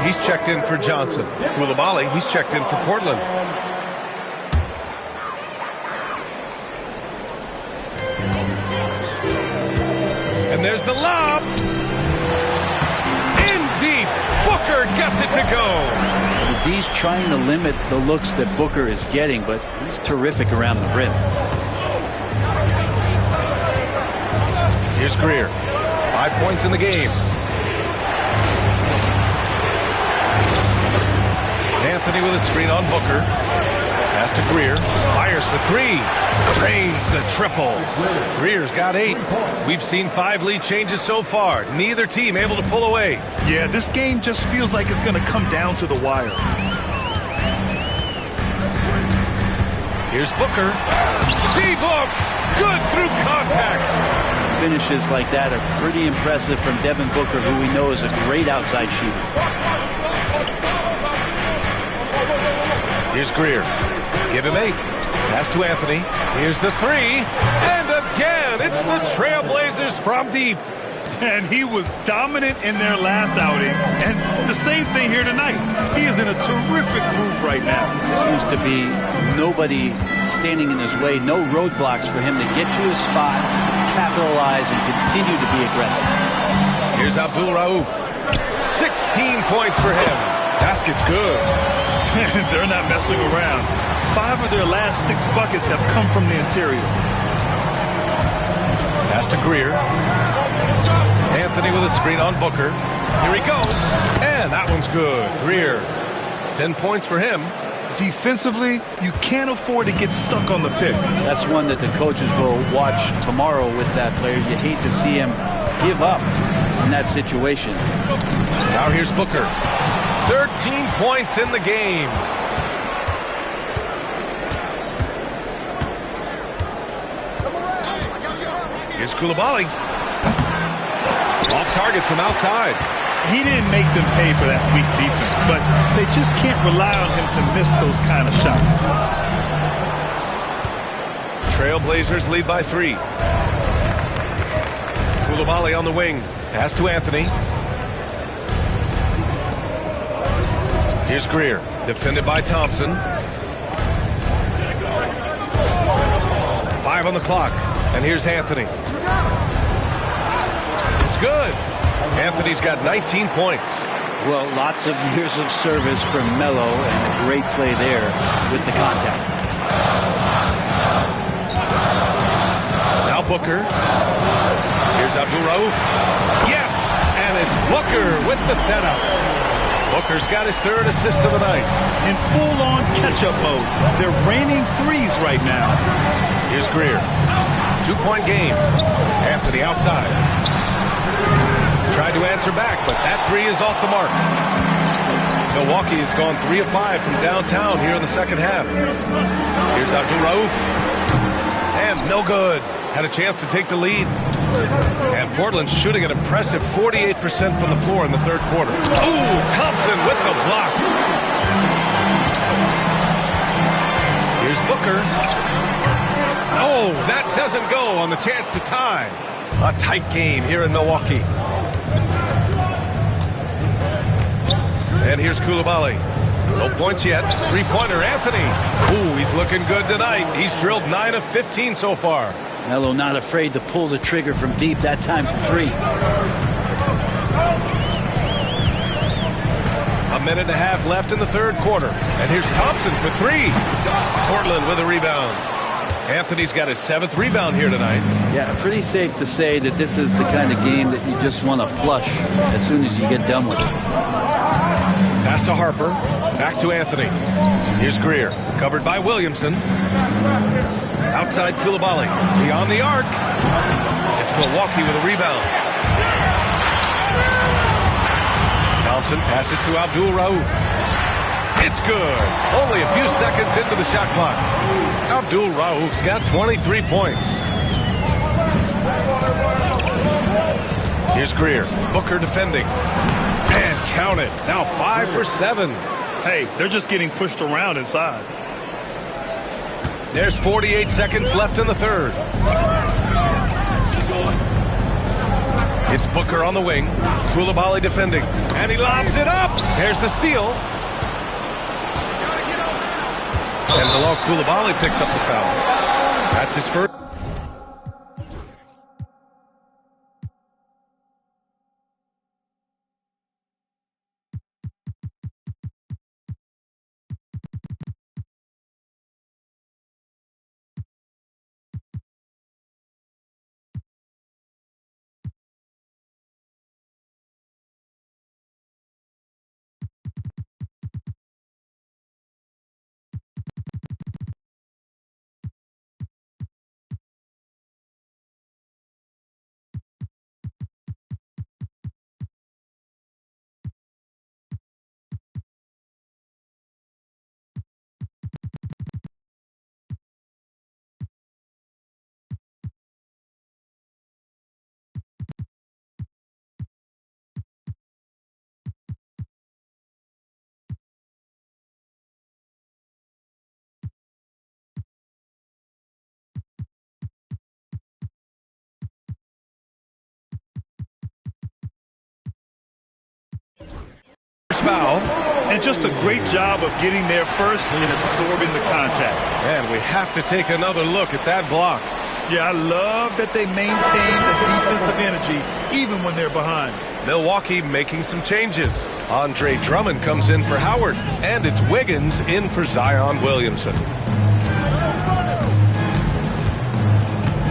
He's checked in for Johnson. Koulibaly, he's checked in for Portland. And there's the lob. In deep. Booker gets it to go. The D's trying to limit the looks that Booker is getting, but he's terrific around the rim. Here's Greer. 5 points in the game. Anthony with a screen on Booker. Pass to Greer. Fires for 3. Drains the triple. Greer's got 8. We've seen 5 lead changes so far. Neither team able to pull away. Yeah, this game just feels like it's going to come down to the wire. Here's Booker. D-Book. Good through contact. Finishes like that are pretty impressive from Devin Booker, who we know is a great outside shooter. Here's Greer. Give him 8. Pass to Anthony. Here's the 3. And again, it's the Trailblazers from deep. And he was dominant in their last outing. And the same thing here tonight. He is in a terrific groove right now. There seems to be nobody standing in his way. No roadblocks for him to get to his spot, capitalize, and continue to be aggressive. Here's Abdul Rauf. 16 points for him. Basket's good. They're not messing around. 5 of their last 6 buckets have come from the interior. Pass to Greer. Anthony with a screen on Booker. Here he goes. And that one's good. Greer. 10 points for him. Defensively, you can't afford to get stuck on the pick. That's one that the coaches will watch tomorrow with that player. You hate to see him give up in that situation. Now here's Booker. 13 points in the game. Koulibaly. Off target from outside. He didn't make them pay for that weak defense, but they just can't rely on him to miss those kind of shots. Trailblazers lead by 3. Koulibaly on the wing. Pass to Anthony. Here's Greer. Defended by Thompson. 5 on the clock. And here's Anthony. It's good. Anthony's got 19 points. Well, lots of years of service from Melo and a great play there with the contact. Now Booker. Here's Abdul Rauf. Yes! And it's Booker with the setup. Booker's got his 3rd assist of the night. In full-on catch-up mode. They're raining threes right now. Here's Greer. 2-point game. Anthony outside. Tried to answer back, but that 3 is off the mark. Milwaukee has gone 3 of 5 from downtown here in the second half. Here's Abdul Rauf. And no good. Had a chance to take the lead. And Portland's shooting an impressive 48% from the floor in the 3rd quarter. Ooh, Thompson with the block. Here's Booker. Oh, that doesn't go on the chance to tie. A tight game here in Milwaukee. And here's Koulibaly. No points yet. 3-pointer, Anthony. Ooh, he's looking good tonight. He's drilled 9 of 15 so far. Melo not afraid to pull the trigger from deep, that time from 3. A minute and a half left in the 3rd quarter. And here's Thompson for 3. Portland with a rebound. Anthony's got his 7th rebound here tonight. Yeah, pretty safe to say that this is the kind of game that you just want to flush as soon as you get done with it. Pass to Harper. Back to Anthony. Here's Greer. Covered by Williamson. Outside Koulibaly. Beyond the arc. It's Milwaukee with a rebound. Thompson passes to Abdul Rauf. It's good. Only a few seconds into the shot clock. Abdul Rauf's got 23 points. Here's Greer. Booker defending. And count it. Now 5 for 7. Hey, they're just getting pushed around inside. There's 48 seconds left in the 3rd. It's Booker on the wing. Koulibaly defending. And he lobs it up. There's the steal. And below, Koulibaly picks up the foul. That's his first. Foul. And just a great job of getting there first and absorbing the contact. And we have to take another look at that block. Yeah, I love that they maintain the defensive energy even when they're behind. Milwaukee making some changes. Andre Drummond comes in for Howard, and it's Wiggins in for Zion Williamson.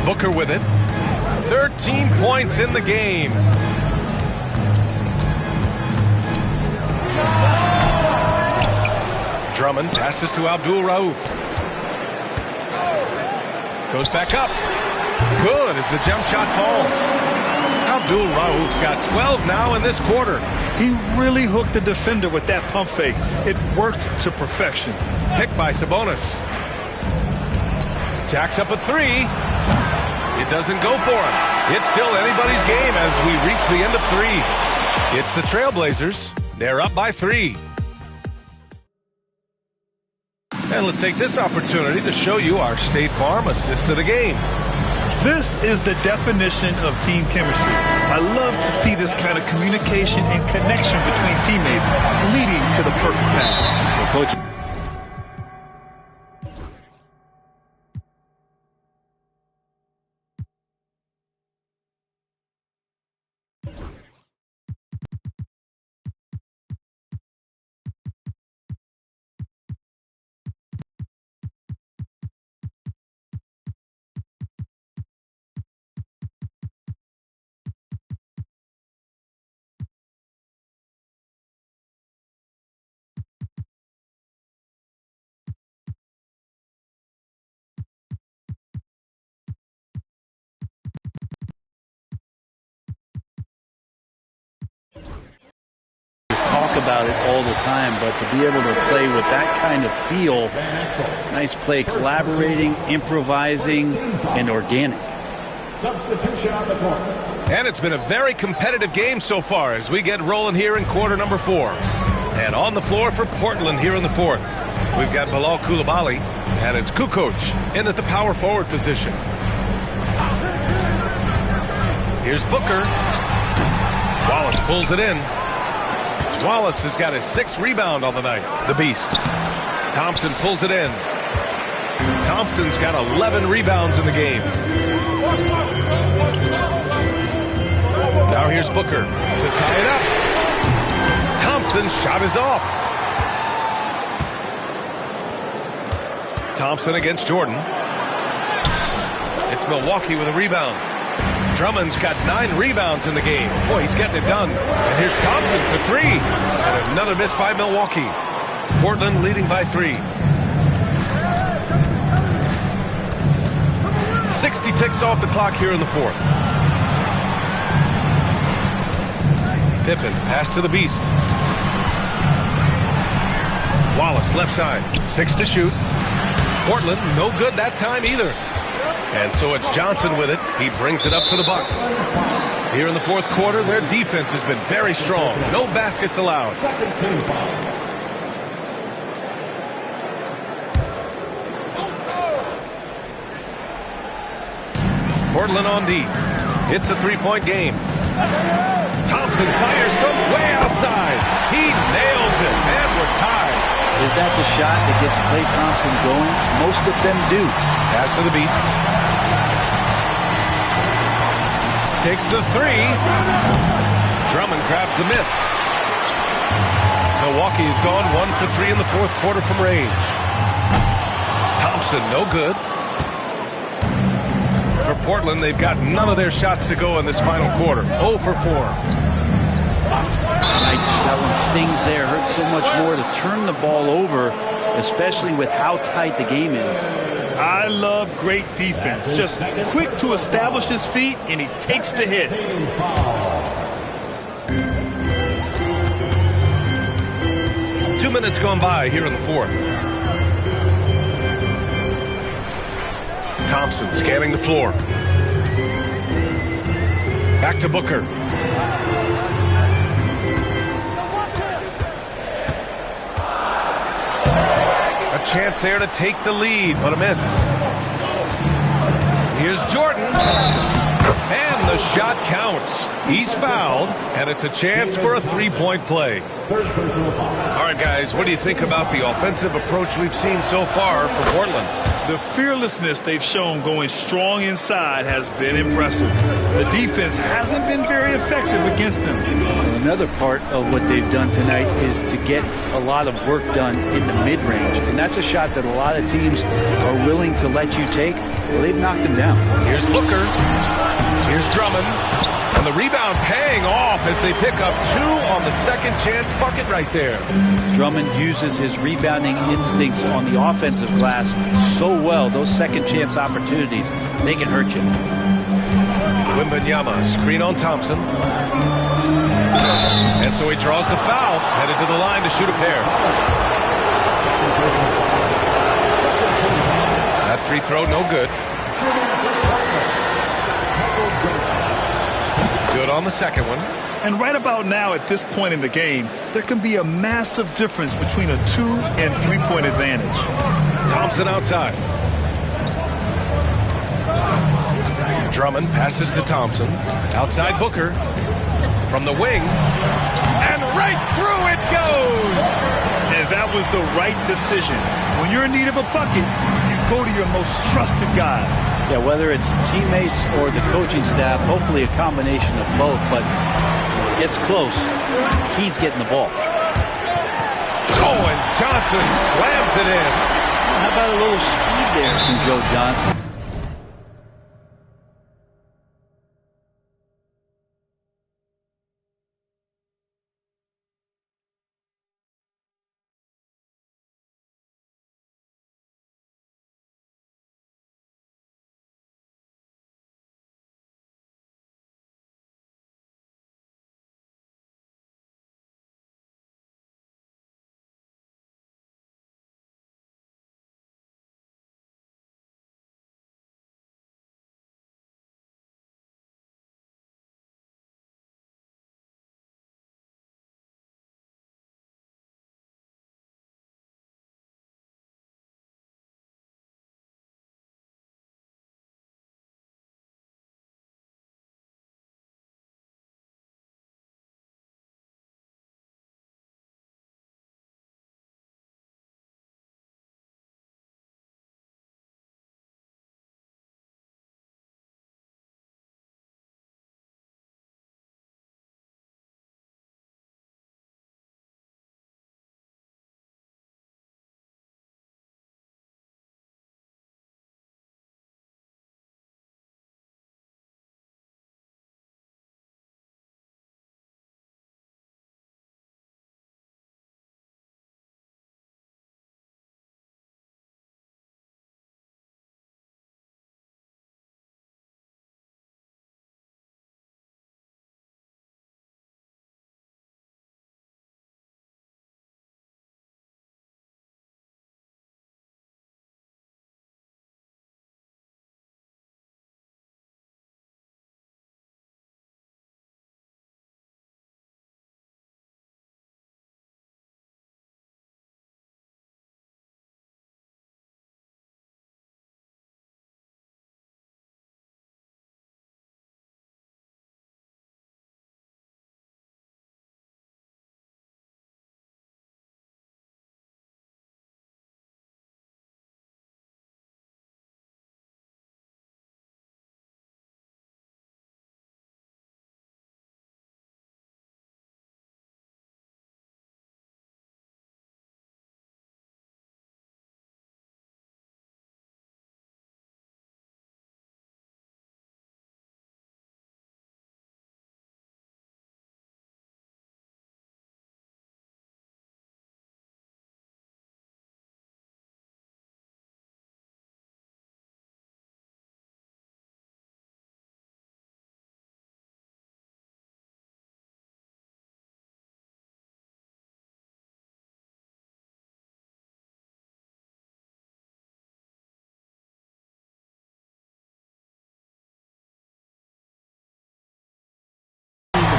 Booker with it. 13 points in the game. Drummond passes to Abdul Rauf. Goes back up. Good as the jump shot falls. Abdul Rauf's got 12 now in this quarter. He really hooked the defender with that pump fake. It worked to perfection. Picked by Sabonis. Jacks up a 3. It doesn't go for him. It's still anybody's game as we reach the end of 3. It's the Trailblazers. They're up by 3. And let's take this opportunity to show you our State Farm assist of the game. This is the definition of team chemistry. I love to see this kind of communication and connection between teammates leading to the perfect pass. Well, Coach. Talk about it all the time, but to be able to play with that kind of feel, nice play, collaborating, improvising, and organic. Substitution on the court. And it's been a very competitive game so far as we get rolling here in quarter number 4. And on the floor for Portland here in the 4th, we've got Bilal Coulibaly, and it's Kukoc in at the power forward position. Here's Booker. Wallace pulls it in. Wallace has got his 6th rebound on the night, the Beast. Thompson pulls it in. Thompson's got 11 rebounds in the game. Now here's Booker to tie it up. Thompson's shot is off. Thompson against Jordan. It's Milwaukee with a rebound. Drummond's got 9 rebounds in the game. Boy, he's getting it done. And here's Thompson for 3. And another miss by Milwaukee. Portland leading by 3. 60 ticks off the clock here in the 4th. Pippen, pass to the Beast. Wallace, left side. 6 to shoot. Portland, no good that time either. And so it's Johnson with it. He brings it up for the Bucks. Here in the 4th quarter, their defense has been very strong. No baskets allowed. Portland on D. It's a 3-point game. Thompson fires from way outside. He nails it, and we're tied. Is that the shot that gets Klay Thompson going? Most of them do. Pass to the Beast. Takes the 3. Drummond grabs the miss. Milwaukee has gone 1 for 3 in the 4th quarter from range. Thompson, no good. For Portland, they've got none of their shots to go in this final quarter. 0 for 4. That one stings there. Hurts so much more to turn the ball over, especially with how tight the game is. I love great defense. Just quick to establish his feet, and he takes the hit. 2 minutes gone by here in the 4th. Thompson scanning the floor. Back to Booker. A chance there to take the lead, but a miss. Here's Jordan. And the shot counts. He's fouled, and it's a chance for a 3-point play. All right, guys, what do you think about the offensive approach we've seen so far from Portland? The fearlessness they've shown going strong inside has been impressive. The defense hasn't been very effective against them. Another part of what they've done tonight is to get a lot of work done in the mid-range, and that's a shot that a lot of teams are willing to let you take. Well, they've knocked him down. Here's Booker. Here's Drummond. And the rebound paying off as they pick up 2 on the second chance bucket right there. Drummond uses his rebounding instincts on the offensive glass so well. Those second chance opportunities, they can hurt you. Wembanyama, screen on Thompson. And so he draws the foul, headed to the line to shoot a pair. That free throw, no good. on the second one. And right about now, at this point in the game, there can be a massive difference between a 2- and 3-point advantage. Thompson outside. Drummond passes to Thompson. Outside Booker. From the wing. And right through it goes! And that was the right decision. When you're in need of a bucket, you go to your most trusted guys. Yeah, whether it's teammates or the coaching staff, hopefully a combination of both, but when it gets close, he's getting the ball. Oh, and Johnson slams it in. How about a little speed there from Joe Johnson?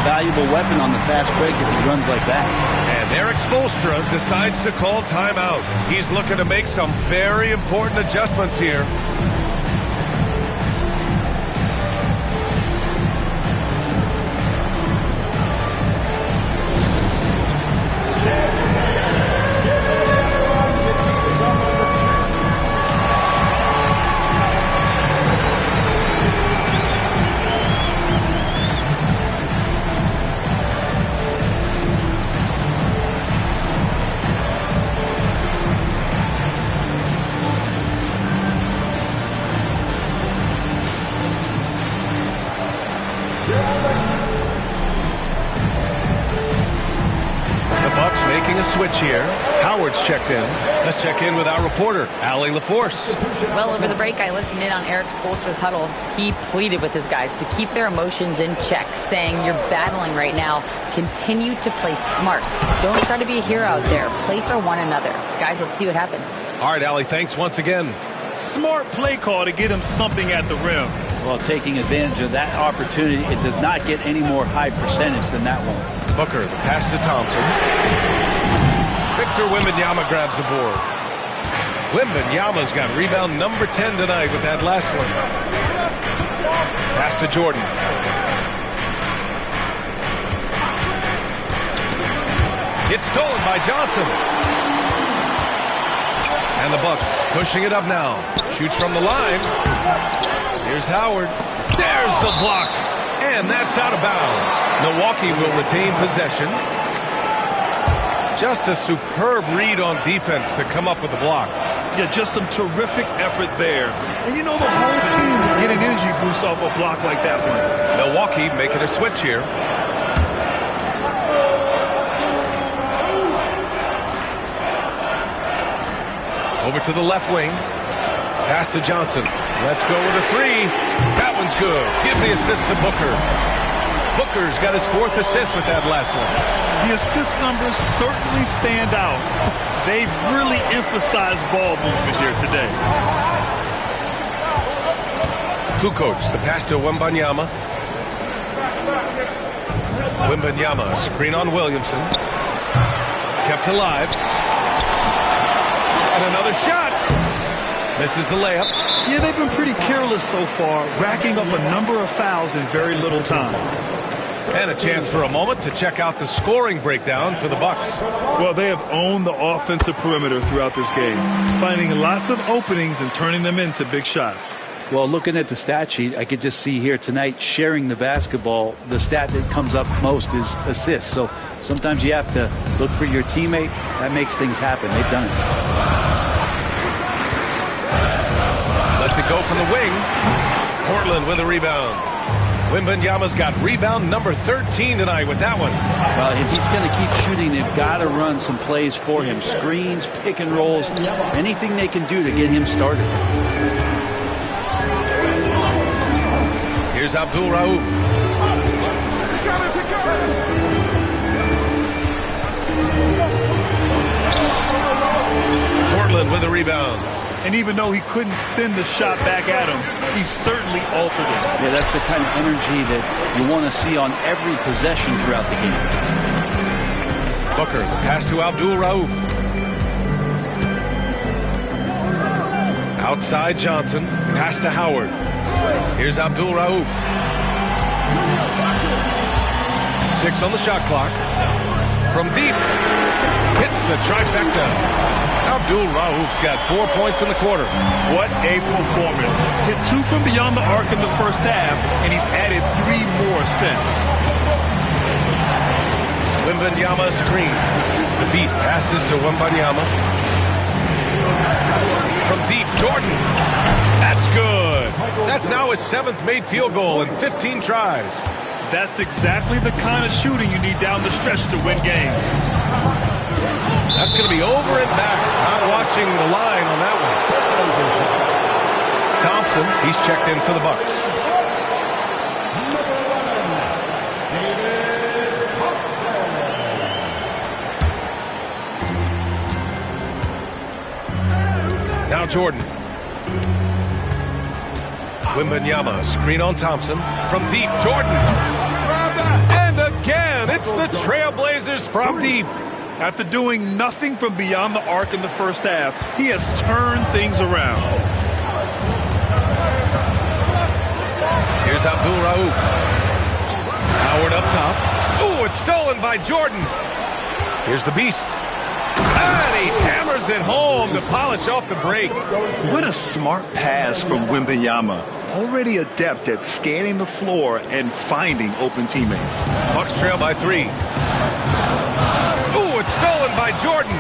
Valuable weapon on the fast break if he runs like that. And Eric Spoelstra decides to call timeout. He's looking to make some very important adjustments here. Making a switch here. Howard's checked in. Let's check in with our reporter, Allie LaForce. Well, over the break, I listened in on Eric Spoelstra's huddle. He pleaded with his guys to keep their emotions in check, saying, you're battling right now. Continue to play smart. Don't try to be a hero out there. Play for one another. Guys, let's see what happens. All right, Allie, thanks once again. Smart play call to get him something at the rim. Well, taking advantage of that opportunity, it does not get any more high percentage than that one. Booker, the pass to Thompson. Victor Wembanyama grabs the board. Wembanyama's got rebound number 10 tonight with that last one. Pass to Jordan. It's stolen by Johnson. And the Bucks pushing it up now. Shoots from the line. Here's Howard. There's the block. And that's out of bounds. Milwaukee will retain possession. Just a superb read on defense to come up with the block. Yeah, just some terrific effort there. And you know, the whole team getting energy boost off a block like that one. Milwaukee making a switch here. Over to the left wing. Pass to Johnson. Let's go with a three. That one's good. Give the assist to Booker. Booker's got his 4th assist with that last one. The assist numbers certainly stand out. They've really emphasized ball movement here today. Kukoc, the pass to Wembanyama. Wembanyama, screen on Williamson. Kept alive. And another shot. Misses the layup. Yeah, they've been pretty careless so far, racking up a number of fouls in very little time. And a chance for a moment to check out the scoring breakdown for the Bucks. Well, they have owned the offensive perimeter throughout this game, finding lots of openings and turning them into big shots. Well, looking at the stat sheet, I could just see here tonight sharing the basketball. The stat that comes up most is assists. So sometimes you have to look for your teammate. That makes things happen. They've done it. Lets it go from the wing. Portland with a rebound. Wembanyama's got rebound number 13 tonight with that one. Well, if he's going to keep shooting, they've got to run some plays for him. Screens, pick and rolls, anything they can do to get him started. Here's Abdul Rauf. Portland with a rebound. And even though he couldn't send the shot back at him, he certainly altered it. Yeah, that's the kind of energy that you want to see on every possession throughout the game. Booker, the pass to Abdul Rauf. Outside Johnson, pass to Howard. Here's Abdul Rauf. 6 on the shot clock. From deep. Hits the trifecta. Abdul Rauf's got 4 points in the quarter. What a performance. Hit 2 from beyond the arc in the first half, and he's added 3 more since. Wembanyama screen. The Beast passes to Wembanyama. From deep, Jordan. That's good. That's now his 7th made field goal in 15 tries. That's exactly the kind of shooting you need down the stretch to win games. That's going to be over and back. Not watching the line on that one. Thompson, he's checked in for the Bucks. Now Jordan. Wembanyama, screen on Thompson. From deep, Jordan. And again, it's the Trailblazers from deep. After doing nothing from beyond the arc in the first half, he has turned things around. Here's Abdul Rauf. Howard up top. Ooh, it's stolen by Jordan. Here's the Beast. And he hammers it home to polish off the break. What a smart pass from Wembanyama. Already adept at scanning the floor and finding open teammates. Bucks trail by 3. Ooh, it's stolen by Jordan.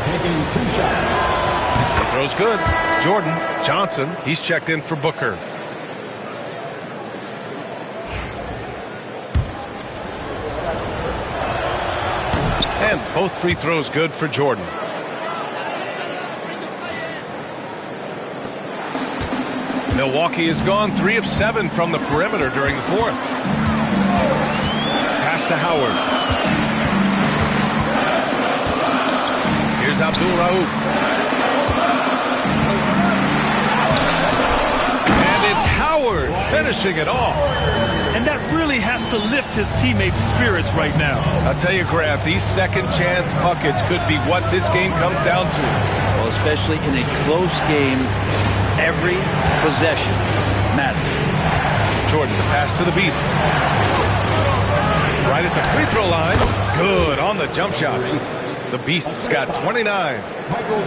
Taking 2 shots. The throw's good. Jordan. Johnson, he's checked in for Booker. And both free throws good for Milwaukee has gone 3 of 7 from the perimeter during the fourth. Pass to Howard. Here's Abdul Rauf. And it's Howard finishing it off. And that really has to lift his teammates' spirits right now. I'll tell you, Grant, these second chance buckets could be what this game comes down to. Well, especially in a close game, every possession matters. Jordan, the pass to the Beast. Right at the free throw line. Good on the jump shot. The Beast's got 29.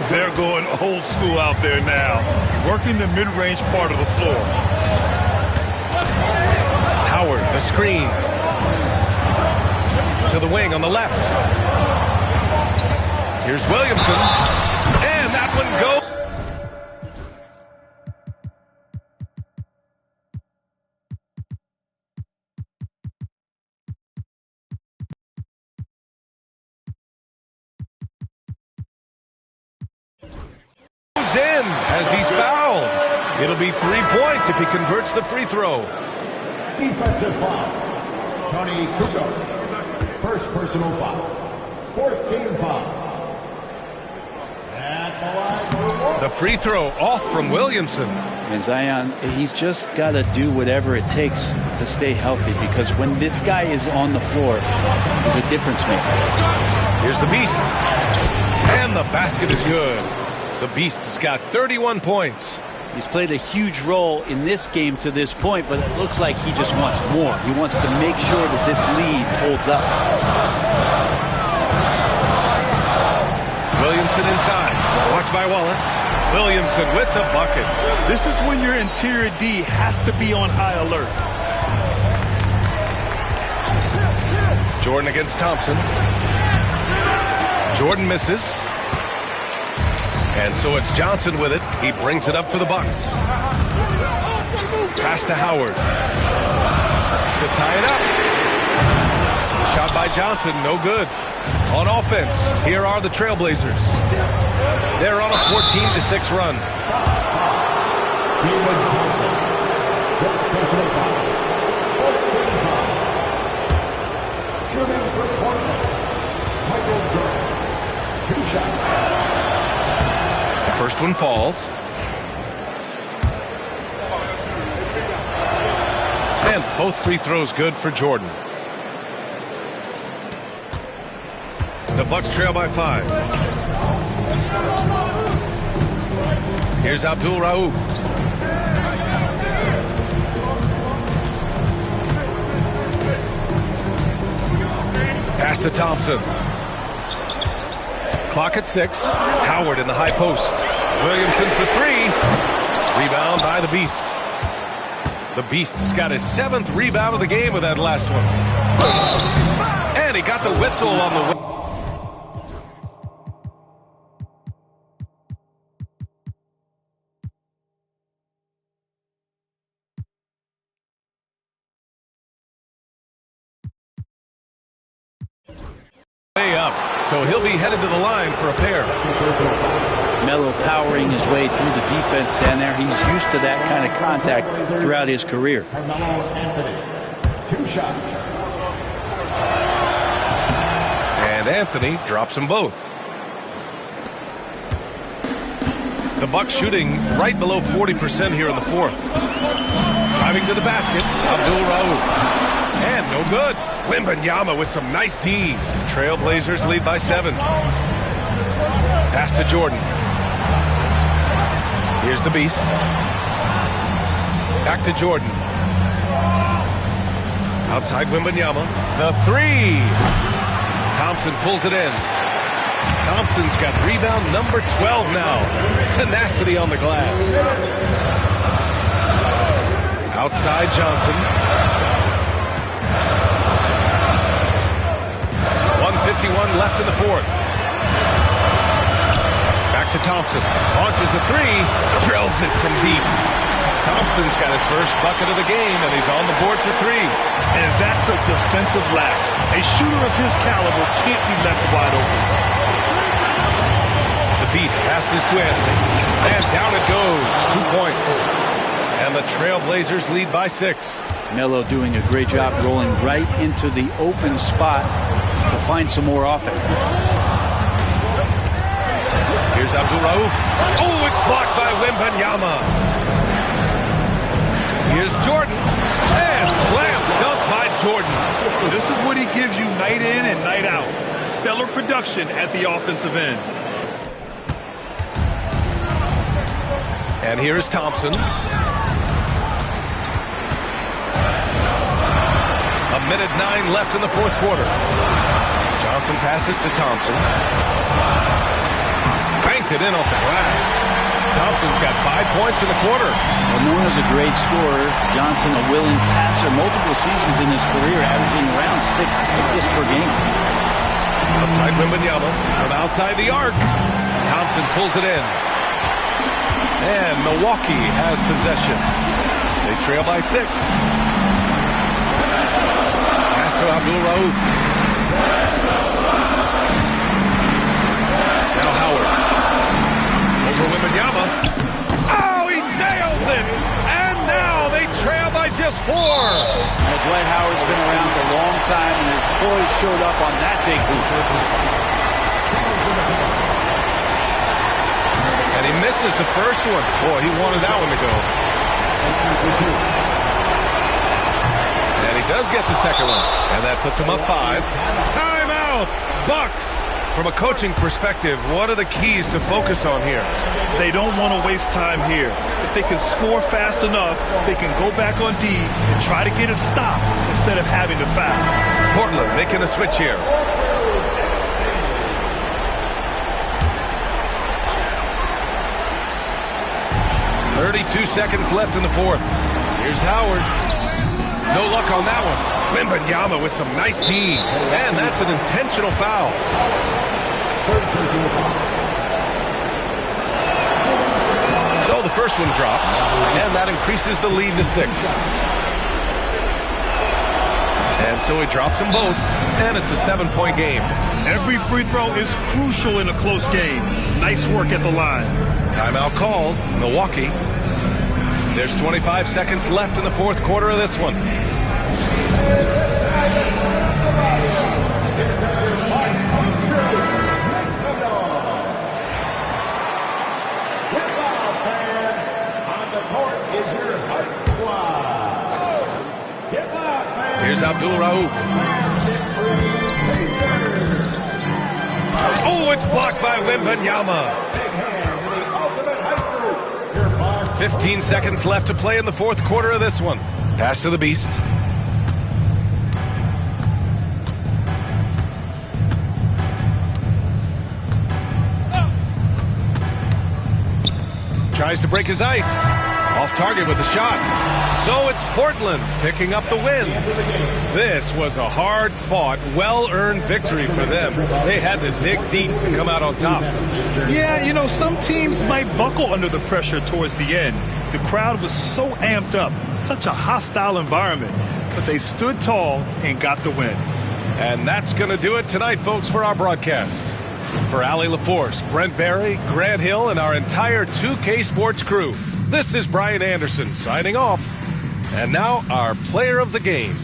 They're going old school out there now, working the mid-range part of the floor. Howard, the screen. To the wing on the left. Here's Williamson. And that one goes. In as he's fouled. It'll be 3 points if he converts the free throw. Defensive foul. Tony Kukoc. First personal foul. Fourth team foul. At the line for one. The free throw off from Williamson. And Zion, he's just got to do whatever it takes to stay healthy, because when this guy is on the floor, he's a difference maker. Here's the Beast. And the basket is good. The Beast has got 31 points. He's played a huge role in this game to this point, but it looks like he just wants more. He wants to make sure that this lead holds up. Williamson inside. Watched by Wallace. Williamson with the bucket. This is when your interior D has to be on high alert. Jordan against Thompson. Jordan misses. And so it's Johnson with it. He brings it up for the Bucks. Pass to Howard. To tie it up. Shot by Johnson, no good. On offense, here are the Trailblazers. They're on a 14-6 run. Shooting for Portland. Michael Jordan. 2 shots. First one falls. And both free throws good for Jordan. The Bucks trail by 5. Here's Abdul Rauf. Pass to Thompson. Clock at 6. Howard in the high post. Williamson for 3. Rebound by the Beast. The Beast has got his 7th rebound of the game with that last one. And he got the whistle on the way. Up, so he'll be headed to the line for a pair. Melo powering his way through the defense down there. He's used to that kind of contact throughout his career. Carmelo Anthony. 2 shots. And Anthony drops them both. The Bucks shooting right below 40% here in the fourth. Driving to the basket, Abdul Rauf. And no good. Wembanyama with some nice D. Trailblazers lead by 7. Pass to Jordan. Here's the Beast. Back to Jordan. Outside Wembanyama. The 3. Thompson pulls it in. Thompson's got rebound number 12 now. Tenacity on the glass. Outside Johnson. 1:51 left in the fourth. Back to Thompson. Launches a 3. Drills it from deep. Thompson's got his first bucket of the game, and he's on the board for 3. And that's a defensive lapse. A shooter of his caliber can't be left wide open. The Beast passes to Anthony. And down it goes. 2 points. And the Trailblazers lead by 6. Melo doing a great job rolling right into the open spot to find some more offense. Here's Abdul-Rauf. Oh, it's blocked by Wembanyama. Here's Jordan. And slam dunk by Jordan. This is what he gives you night in and night out. Stellar production at the offensive end. And here is Thompson. A minute 9 left in the fourth quarter. Johnson passes to Thompson. Banked it in off the glass. Thompson's got 5 points in the quarter. Well, known as a great scorer, Johnson a willing passer multiple seasons in his career, averaging around 6 assists per game. Outside Wembanyama from outside the arc. Thompson pulls it in. And Milwaukee has possession. They trail by 6. Pass to Abdul-Rauf. Now Howard. Over Wembanyama. Oh, he nails it! And now they trail by just 4. Now, Dwight Howard's been around a long time, and his boys showed up on that big hoop. And he misses the first one. Boy, he wanted that one to go. And he does get the second one. And that puts him up 5. Timeout! Bucks! From a coaching perspective, what are the keys to focus on here? They don't want to waste time here. If they can score fast enough, they can go back on D and try to get a stop instead of having to foul. Portland making a switch here. .32 seconds left in the fourth. Here's Howard. No luck on that one. Wembanyama with some nice D. And that's an intentional foul. So the first one drops, and that increases the lead to 6. And so he drops them both, and it's a 7-point game. Every free throw is crucial in a close game. Nice work at the line. Timeout called, Milwaukee. There's 25 seconds left in the fourth quarter of this one. Here's Abdul-Rauf. Oh, it's blocked by Wembanyama. 15 seconds left to play in the fourth quarter of this one. Pass to the Beast. Tries to break his ice. Off target with the shot. So it's Portland picking up the win. This was a hard-fought, well-earned victory for them. They had to dig deep to come out on top. Yeah, you know, some teams might buckle under the pressure towards the end. The crowd was so amped up, such a hostile environment. But they stood tall and got the win. And that's going to do it tonight, folks, for our broadcast. For Allie LaForce, Brent Barry, Grant Hill, and our entire 2K Sports crew, this is Brian Anderson signing off. And now our player of the game.